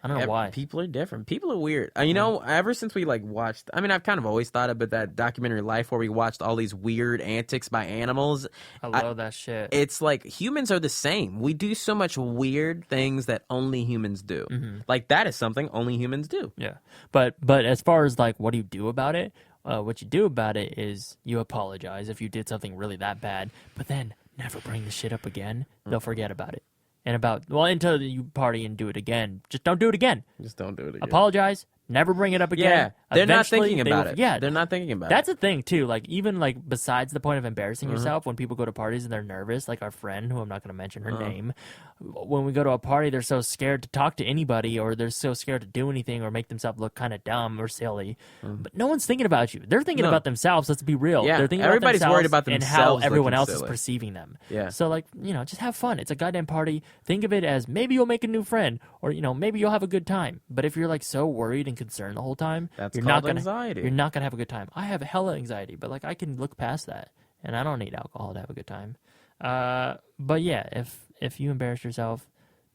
I don't know why. People are different. People are weird. You know, ever since we like watched, I mean, I've kind of always thought about that documentary Life where we watched all these weird antics by animals. I love that shit. It's like humans are the same. We do so much weird things that only humans do. Mm-hmm. Like that is something only humans do. Yeah. But as far as like, what do you do about it? What you do about it is you apologize if you did something really that bad, but then never bring the shit up again. They'll forget about it. And until you party and do it again. Just don't do it again. Just don't do it again. Apologize. Never bring it up again. Yeah, they're not thinking about it. Yeah, they're not thinking about it. That's a thing too. Like even like besides the point of embarrassing yourself, when people go to parties and they're nervous, like our friend who I'm not going to mention her name, when we go to a party, they're so scared to talk to anybody, or they're so scared to do anything, or make themselves look kind of dumb or silly. But no one's thinking about you. They're thinking about themselves. Let's be real. Yeah, they're thinking everybody's about worried about themselves and how everyone else silly. is perceiving them. Yeah. So like just have fun. It's a goddamn party. Think of it as maybe you'll make a new friend, or maybe you'll have a good time. But if you're like so worried and concerned the whole time, you're not gonna anxiety. You're not gonna have a good time. I have hella anxiety, but like I can look past that, and I don't need alcohol to have a good time. But yeah, if you embarrass yourself,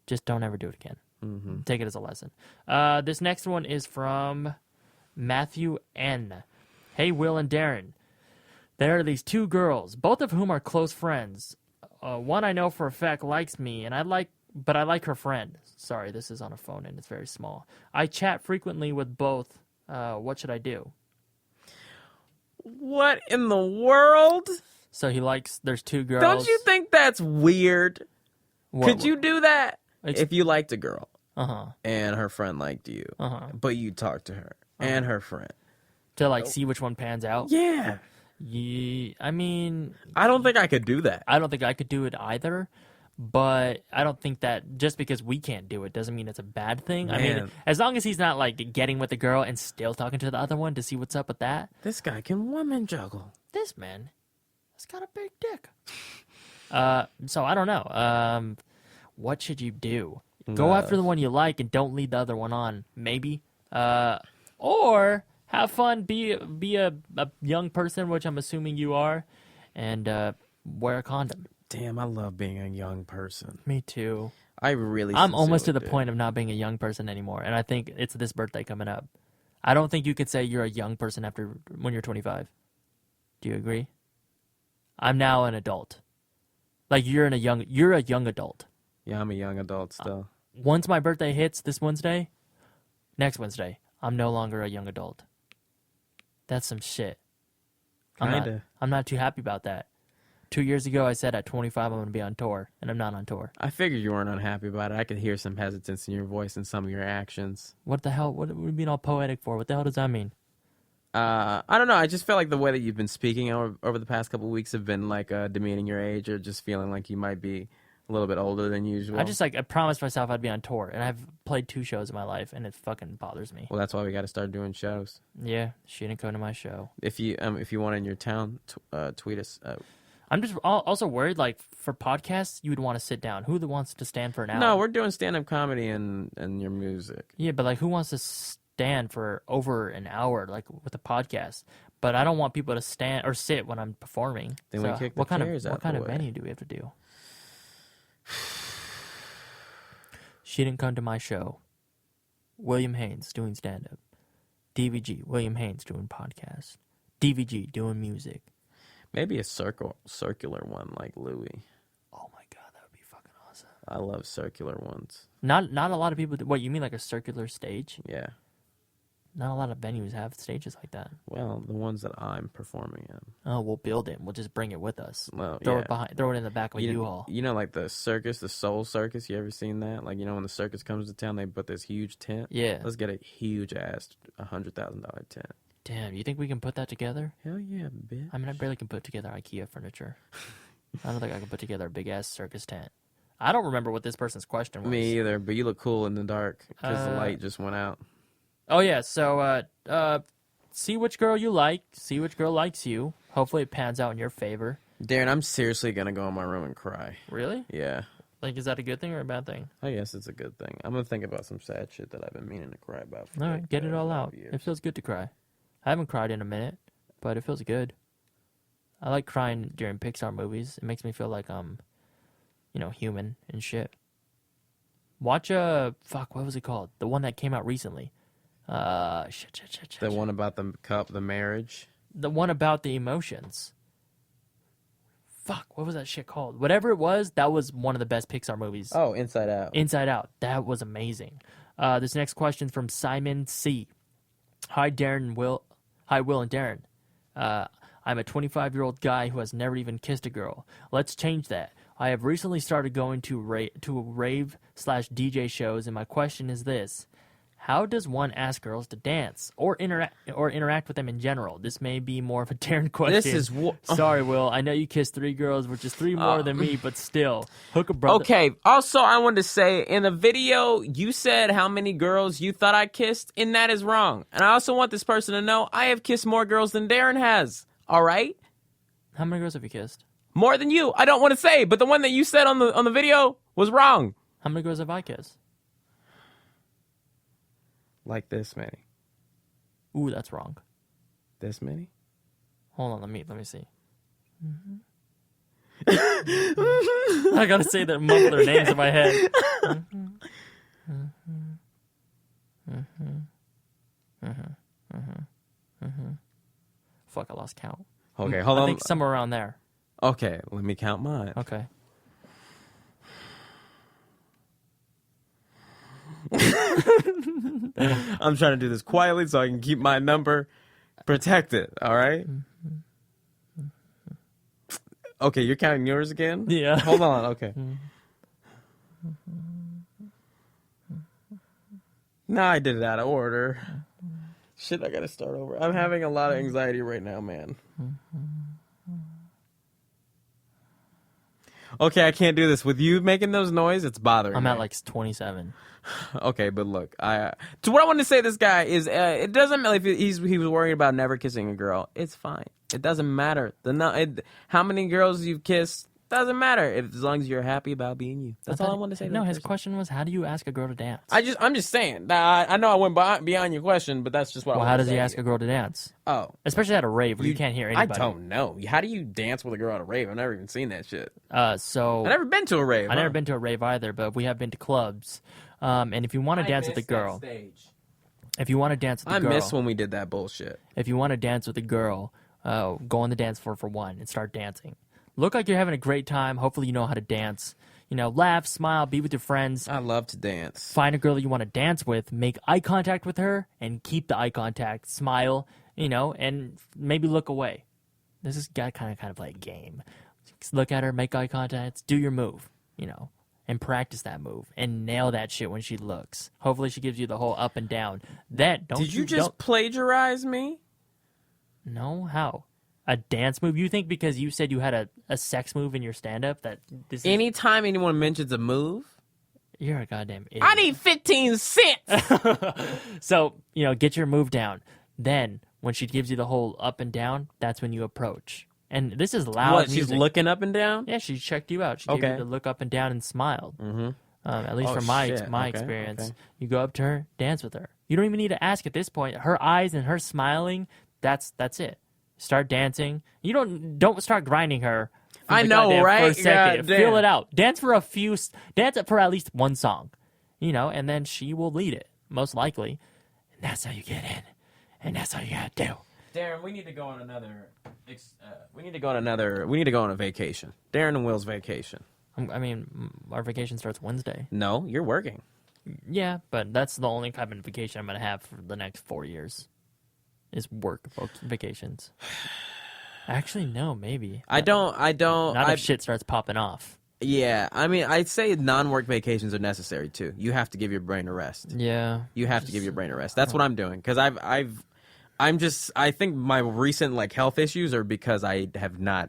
just don't ever do it again. Mm-hmm. Take it as a lesson. This next one is from Matthew N. Hey, Will and Darren. There are these 2 girls, both of whom are close friends. One I know for a fact likes me, and I like her friend. Sorry, this is on a phone and it's very small. I chat frequently with both. What should I do? What in the world? So there's 2 girls. Don't you think that's weird? Could you do that? If you liked a girl and her friend liked you, but you talked to her and her friend. To like see which one pans out? Yeah. I mean... I don't think I could do that. I don't think I could do it either. But I don't think that just because we can't do it doesn't mean it's a bad thing. Man. I mean, as long as he's not like getting with the girl and still talking to the other one to see what's up with that. This guy can woman juggle. This man has got a big dick. So I don't know. What should you do? Go after the one you like and don't lead the other one on. Maybe. Or have fun. Be a young person, which I'm assuming you are, and wear a condom. Damn, I love being a young person. Me too. I'm almost to the point of not being a young person anymore, and I think it's this birthday coming up. I don't think you could say you're a young person when you're 25. Do you agree? I'm now an adult. Like you're a young adult. Yeah, I'm a young adult still. Once my birthday hits next Wednesday, I'm no longer a young adult. That's some shit. Kinda. I'm not too happy about that. 2 years ago, I said at 25 I'm going to be on tour, and I'm not on tour. I figured you weren't unhappy about it. I could hear some hesitance in your voice and some of your actions. What the hell? What are we being all poetic for? What the hell does that mean? I don't know. I just feel like the way that you've been speaking over the past couple of weeks have been like demeaning your age, or just feeling like you might be a little bit older than usual. I promised myself I'd be on tour, and I've played 2 shows in my life, and it fucking bothers me. Well, that's why we got to start doing shows. Yeah, she didn't come to my show. If you want in your town, tweet us. I'm just also worried, like, for podcasts, you would want to sit down. Who wants to stand for an hour? No, we're doing stand-up comedy and your music. Yeah, but, like, who wants to stand for over an hour, like, with a podcast? But I don't want people to stand or sit when I'm performing. Then we kick the chairs out. What kind of venue do we have to do? She didn't come to my show. William Haynes doing stand-up. DVG, William Haynes doing podcast. DVG doing music. Maybe a circular one like Louis. Oh my god, that would be fucking awesome. I love circular ones. Not a lot of people do. What, you mean like a circular stage? Yeah. Not a lot of venues have stages like that. Well, the ones that I'm performing in. Oh, we'll build it. We'll just bring it with us. Well, throw it in the back of a U-Haul. You know, like the circus, the Soul Circus. You ever seen that? Like, when the circus comes to town, they put this huge tent. Yeah. Let's get a huge ass $100,000 tent. Damn, you think we can put that together? Hell yeah, bitch. I mean, I barely can put together IKEA furniture. I don't think I can put together a big ass circus tent. I don't remember what this person's question was. Me either, but you look cool in the dark because the light just went out. Oh yeah, so see which girl you like, see which girl likes you. Hopefully it pans out in your favor. Darren, I'm seriously gonna go in my room and cry. Really? Yeah. Like, is that a good thing or a bad thing? I guess it's a good thing. I'm gonna think about some sad shit that I've been meaning to cry about. For All right, get it all out. Years. It feels good to cry. I haven't cried in a minute, but it feels good. I like crying during Pixar movies. It makes me feel like I'm, human and shit. Watch what was it called? The one that came out recently. Shit. The one about the cup, the marriage. The one about the emotions. What was that shit called? Whatever it was, that was one of the best Pixar movies. Oh, Inside Out. Inside Out. That was amazing. This next question from Simon C. Hi, Darren and Will. Hi, Will and Darren. I'm a 25-year-old guy who has never even kissed a girl. Let's change that. I have recently started going to rave/DJ shows, and my question is this. How does one ask girls to dance or interact with them in general? This may be more of a Darren question. This is sorry, Will. I know you kissed 3 girls, which is 3 more than me, but still, hook a brother. Okay. Also, I wanted to say in the video, you said how many girls you thought I kissed, and that is wrong. And I also want this person to know I have kissed more girls than Darren has. All right. How many girls have you kissed? More than you. I don't want to say, but the one that you said on the video was wrong. How many girls have I kissed? Like this many. Ooh, that's wrong. This many? Hold on, let me see. I gotta say that mumble their names in my head. Fuck, I lost count. Okay, hold on. I think somewhere around there. Okay, let me count mine. Okay. I'm trying to do this quietly so I can keep my number protected, all right? Okay, you're counting yours again? Yeah. Hold on, okay. No, I did it out of order. Shit, I gotta start over. I'm having a lot of anxiety right now, man. Okay, I can't do this. With you making those noises, it's bothering me. I'm at like 27. Okay, but look, so what I want to say to this guy is, it doesn't matter if he was worried about never kissing a girl. It's fine. It doesn't matter. How many girls you've kissed doesn't matter as long as you're happy about being you. That's all I want to say. No, his question was, how do you ask a girl to dance? I'm just saying. I know I went beyond your question, but that's just what I want to say. Well, how does he ask a girl to dance? Oh. Especially at a rave where you can't hear anybody. I don't know. How do you dance with a girl at a rave? I've never even seen that shit. So I've never been to a rave. I've never been to a rave either, but we have been to clubs. And if you want to dance with a girl, if you want to dance with a girl, I miss when we did that bullshit. If you want to dance with a girl, go on the dance floor for one and start dancing. Look like you're having a great time. Hopefully you know how to dance. Laugh, smile, be with your friends. I love to dance. Find a girl that you want to dance with, make eye contact with her, and keep the eye contact. Smile, and maybe look away. This is kind of like a game. Just look at her, make eye contact, do your move, and practice that move and nail that shit when she looks. Hopefully she gives you the whole up and down. Did you just plagiarize me? No, how? A dance move? You think because you said you had a sex move in your stand-up that this is... Anytime anyone mentions a move? You're a goddamn idiot. I need 15 cents! So, get your move down. Then, when she gives you the whole up and down, that's when you approach. And this is loud What, music. she's looking up and down? Yeah, she checked you out. She gave you the look up and down and smiled. Mm-hmm. At least from my experience. Okay. You go up to her, dance with her. You don't even need to ask at this point. Her eyes and her smiling, that's it. Start dancing. You don't start grinding her. I know, right? For a second. Feel it out. Dance for at least one song, and then she will lead it most likely, and that's how you get in, and that's how you gotta do. Darren, we need to go on another. We need to go on a vacation. Darren and Will's vacation. I mean, our vacation starts Wednesday. No, you're working. Yeah, but that's the only kind of vacation I'm gonna have for the next 4 years. Is work vacations. Actually, no, maybe. I don't. Not if shit starts popping off. Yeah, I mean, I'd say non-work vacations are necessary too. You have to give your brain a rest. Yeah. You have to give your brain a rest. That's what I'm doing because I think my recent health issues are because I have not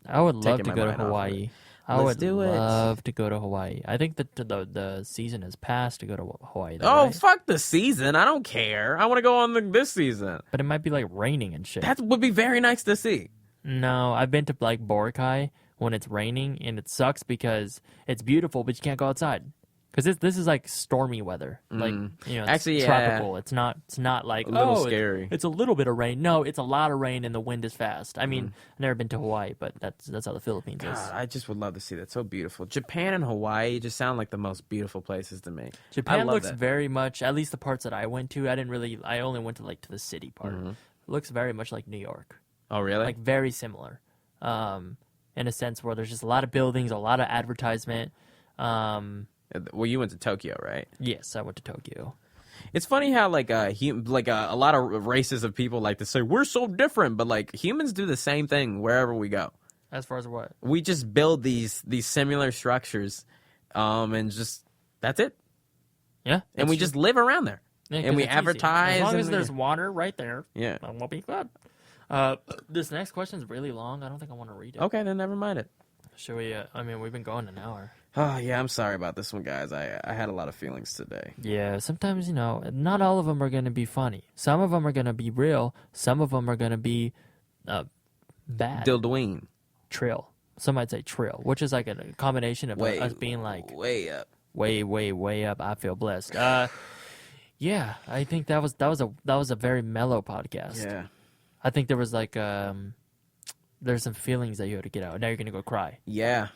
I would love taking to my go to mind off of Hawaii. it. I Let's would do it. love to go to Hawaii. I think that the season has passed to go to Hawaii. Though, Oh, right? fuck the season. I don't care. I want to go on this season. But it might be like raining and shit. That would be very nice to see. No, I've been to like Boracay when it's raining, and it sucks because it's beautiful, but you can't go outside. Because this is like stormy weather, like it's Actually, tropical. It's not like a little scary. It's a little bit of rain. No, it's a lot of rain and the wind is fast. I mean, I've never been to Hawaii, but that's how the Philippines is. God, I just would love to see that. So beautiful. Japan and Hawaii just sound like the most beautiful places to me. Japan looks very much, at least the parts that I went to. I only went to to the city part. It looks very much like New York. Oh, really? Like very similar, in a sense where there's just a lot of buildings, a lot of advertisement. Well, you went to Tokyo, right? Yes, I went to Tokyo. It's funny how a lot of races of people like to say we're so different, but like humans do the same thing wherever we go. As far as what? We just build these similar structures, and just that's it. Yeah, and we just live around there, and we advertise. As long as there's water right there, yeah, that will be good. This next question is really long. I don't think I want to read it. Okay, then never mind it. Should we? We've been going an hour. Oh, yeah, I'm sorry about this one, guys. I had a lot of feelings today. Yeah, sometimes, not all of them are going to be funny. Some of them are going to be real. Some of them are going to be bad. Dildween. Trill. Some might say trill, which is like a combination of us being like... Way up. Way up. I feel blessed. Yeah, I think that was a very mellow podcast. Yeah. I think there was there's some feelings that you had to get out. Now you're going to go cry. Yeah.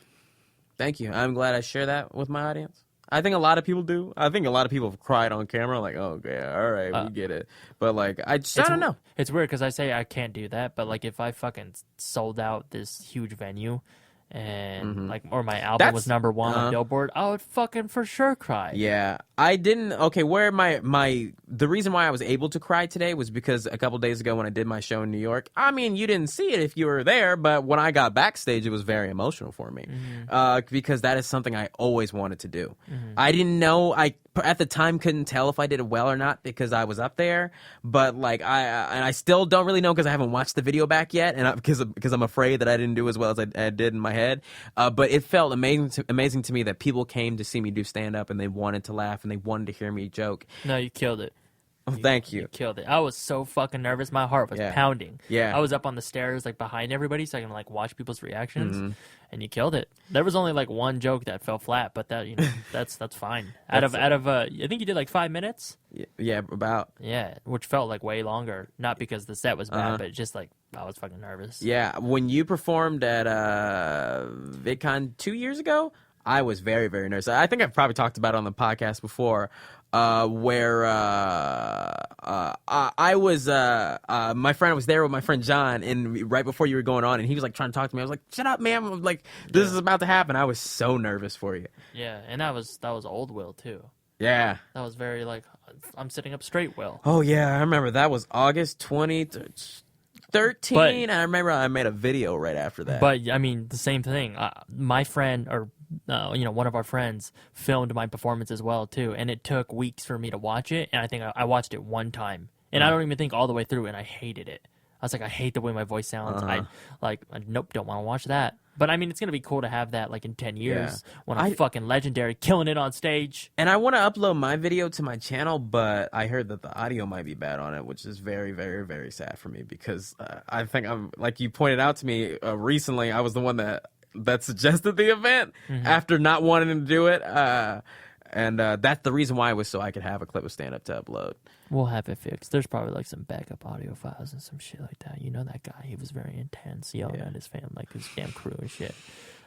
Thank you. I'm glad I share that with my audience. I think a lot of people do. I think a lot of people have cried on camera, like, oh, yeah, all right, we get it. But, I don't know. It's weird because I say I can't do that, but, if I fucking sold out this huge venue and, or my album was number one on Billboard, I would fucking for sure cry. Yeah. I didn't, where the reason why I was able to cry today was because a couple days ago when I did my show in New York, I mean, you didn't see it if you were there, but when I got backstage, it was very emotional for me because that is something I always wanted to do. I didn't know, at the time couldn't tell if I did it well or not because I was up there, but I still don't really know because I haven't watched the video back yet, and because I'm afraid that I didn't do as well as I did in my head. But it felt amazing to me that people came to see me do stand up and they wanted to laugh and they wanted to hear me joke. No, you killed it. Oh, thank you. You killed it. I was so fucking nervous. My heart was pounding. Yeah. I was up on the stairs, behind everybody, so I can watch people's reactions. And you killed it. There was only one joke that fell flat, but that that's fine. Out of I think you did 5 minutes. Yeah, about. Yeah, which felt way longer. Not because the set was bad, but just I was fucking nervous. Yeah, when you performed at VidCon 2 years ago, I was very, very nervous. I think I've probably talked about it on the podcast before, where I was, my friend was there with my friend John, and right before you were going on, and he was trying to talk to me. I was like, "Shut up, man!" I'm like, "This is about to happen." I was so nervous for you. Yeah, and that was old Will too. Yeah, that was very I'm sitting up straight, Will. Oh yeah, I remember that was August 2013. I remember I made a video right after that. But I mean, the same thing. My friend or one of our friends filmed my performance as well too, and it took weeks for me to watch it. And I think I watched it one time, and I don't even think all the way through, and I hated it. I was like, I hate the way my voice sounds. Nope, don't want to watch that. But I mean, it's gonna be cool to have that in 10 years when I'm fucking legendary, killing it on stage. And I want to upload my video to my channel, but I heard that the audio might be bad on it, which is very, very, very sad for me because I think I'm like you pointed out to me recently. I was the one that suggested the event after not wanting to do it, and that's the reason why it was so I could have a clip of stand up to upload. We'll have it fixed. There's probably some backup audio files and some shit like that. You know that guy? He was very intense, yelling at his family, his damn crew and shit.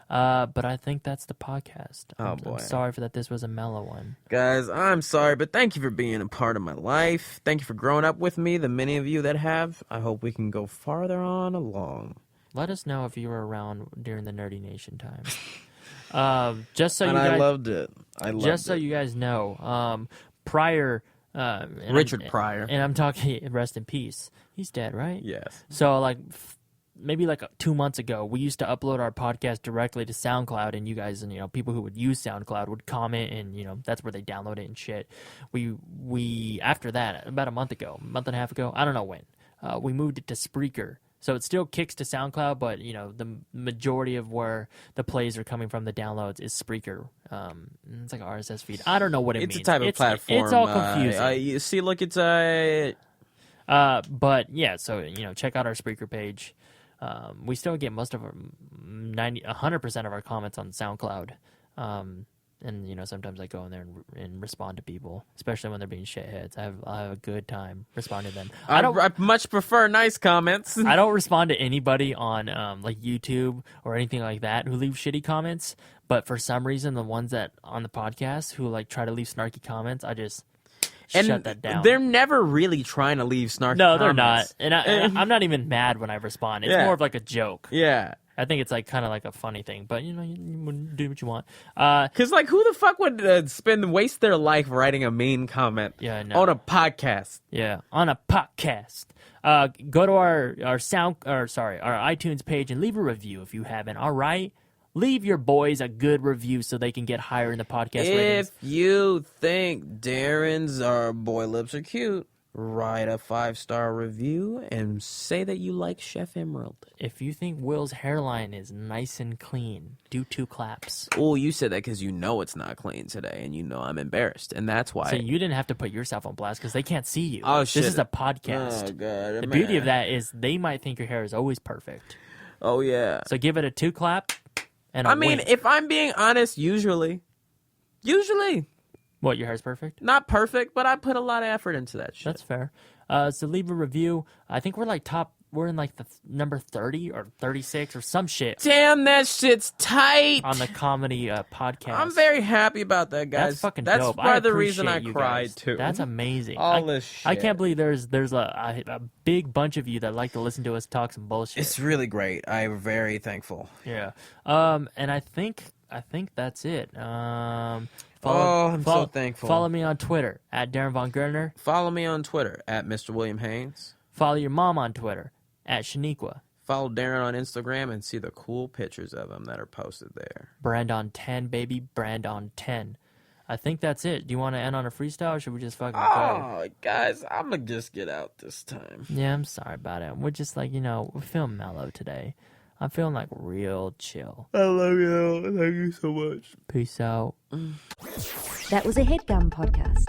But I think that's the podcast. I'm sorry for that. This was a mellow one, guys. I'm sorry, but thank you for being a part of my life. Thank you for growing up with me. The many of you that have. I hope we can go farther on along. Let us know if you were around during the Nerdy Nation time. Just so you guys, I loved it. So you guys know, prior. Richard Pryor. And I'm talking, rest in peace. He's dead, right? Yes. So, maybe 2 months ago, we used to upload our podcast directly to SoundCloud, and you guys, and people who would use SoundCloud would comment, and that's where they download it and shit. We after that, about a month and a half ago, I don't know when, we moved it to Spreaker. So it still kicks to SoundCloud, but the majority of where the plays are coming from, the downloads, is Spreaker. It's like an RSS feed. I don't know what it means. It's a type of platform. It's all confusing. You see, look, it's but yeah, so check out our Spreaker page. We still get most of our 100% of our comments on SoundCloud. And sometimes I go in there and respond to people, especially when they're being shitheads. I have a good time responding to them. I much prefer nice comments. I don't respond to anybody on like YouTube or anything like that who leave shitty comments. But for some reason, the ones that on the podcast who like try to leave snarky comments, I just shut that down. They're never really trying to leave snarky comments. No, they're not. And I'm not even mad when I respond. It's more of like a joke. Yeah. I think it's like kind of like a funny thing, but you do what you want. Because like, who the fuck would waste their life writing a mean comment? Yeah, I know. On a podcast? Yeah, on a podcast. Go to our iTunes page and leave a review if you haven't. All right, leave your boys a good review so they can get higher in the podcast ratings. If you think Darren's boy lips are cute, write a 5-star review and say that you like Chef Emerald. If you think Will's hairline is nice and clean, do 2 claps. Oh, you said that because you know it's not clean today, and I'm embarrassed, and that's why. So you didn't have to put yourself on blast because they can't see you. Oh, shit. This is a podcast. Oh, God. The beauty of that is they might think your hair is always perfect. Oh, yeah. So give it a 2 clap and a wink. If I'm being honest, usually. What, your hair's perfect? Not perfect, but I put a lot of effort into that shit. That's fair. So leave a review. I think we're in like the number 30 or 36 or some shit. Damn, that shit's tight. On the comedy podcast. I'm very happy about that, guys. That's fucking dope. That's part of the reason I cried, too. That's amazing. All this shit. I can't believe there's a big bunch of you that like to listen to us talk some bullshit. It's really great. I'm very thankful. Yeah. And I think that's it. I'm so thankful. Follow me on Twitter at Darren Von Gerner. Follow me on Twitter at Mr. William Haynes. Follow your mom on Twitter at Shaniqua. Follow Darren on Instagram and see the cool pictures of him that are posted there. Brand on 10, baby. Brand on 10. I think that's it. Do you want to end on a freestyle or should we just fucking go? Oh, guys, I'm going to just get out this time. Yeah, I'm sorry about it. We're just like, we're feeling mellow today. I'm feeling like real chill. I love you. Thank you so much. Peace out. That was a HeadGum podcast.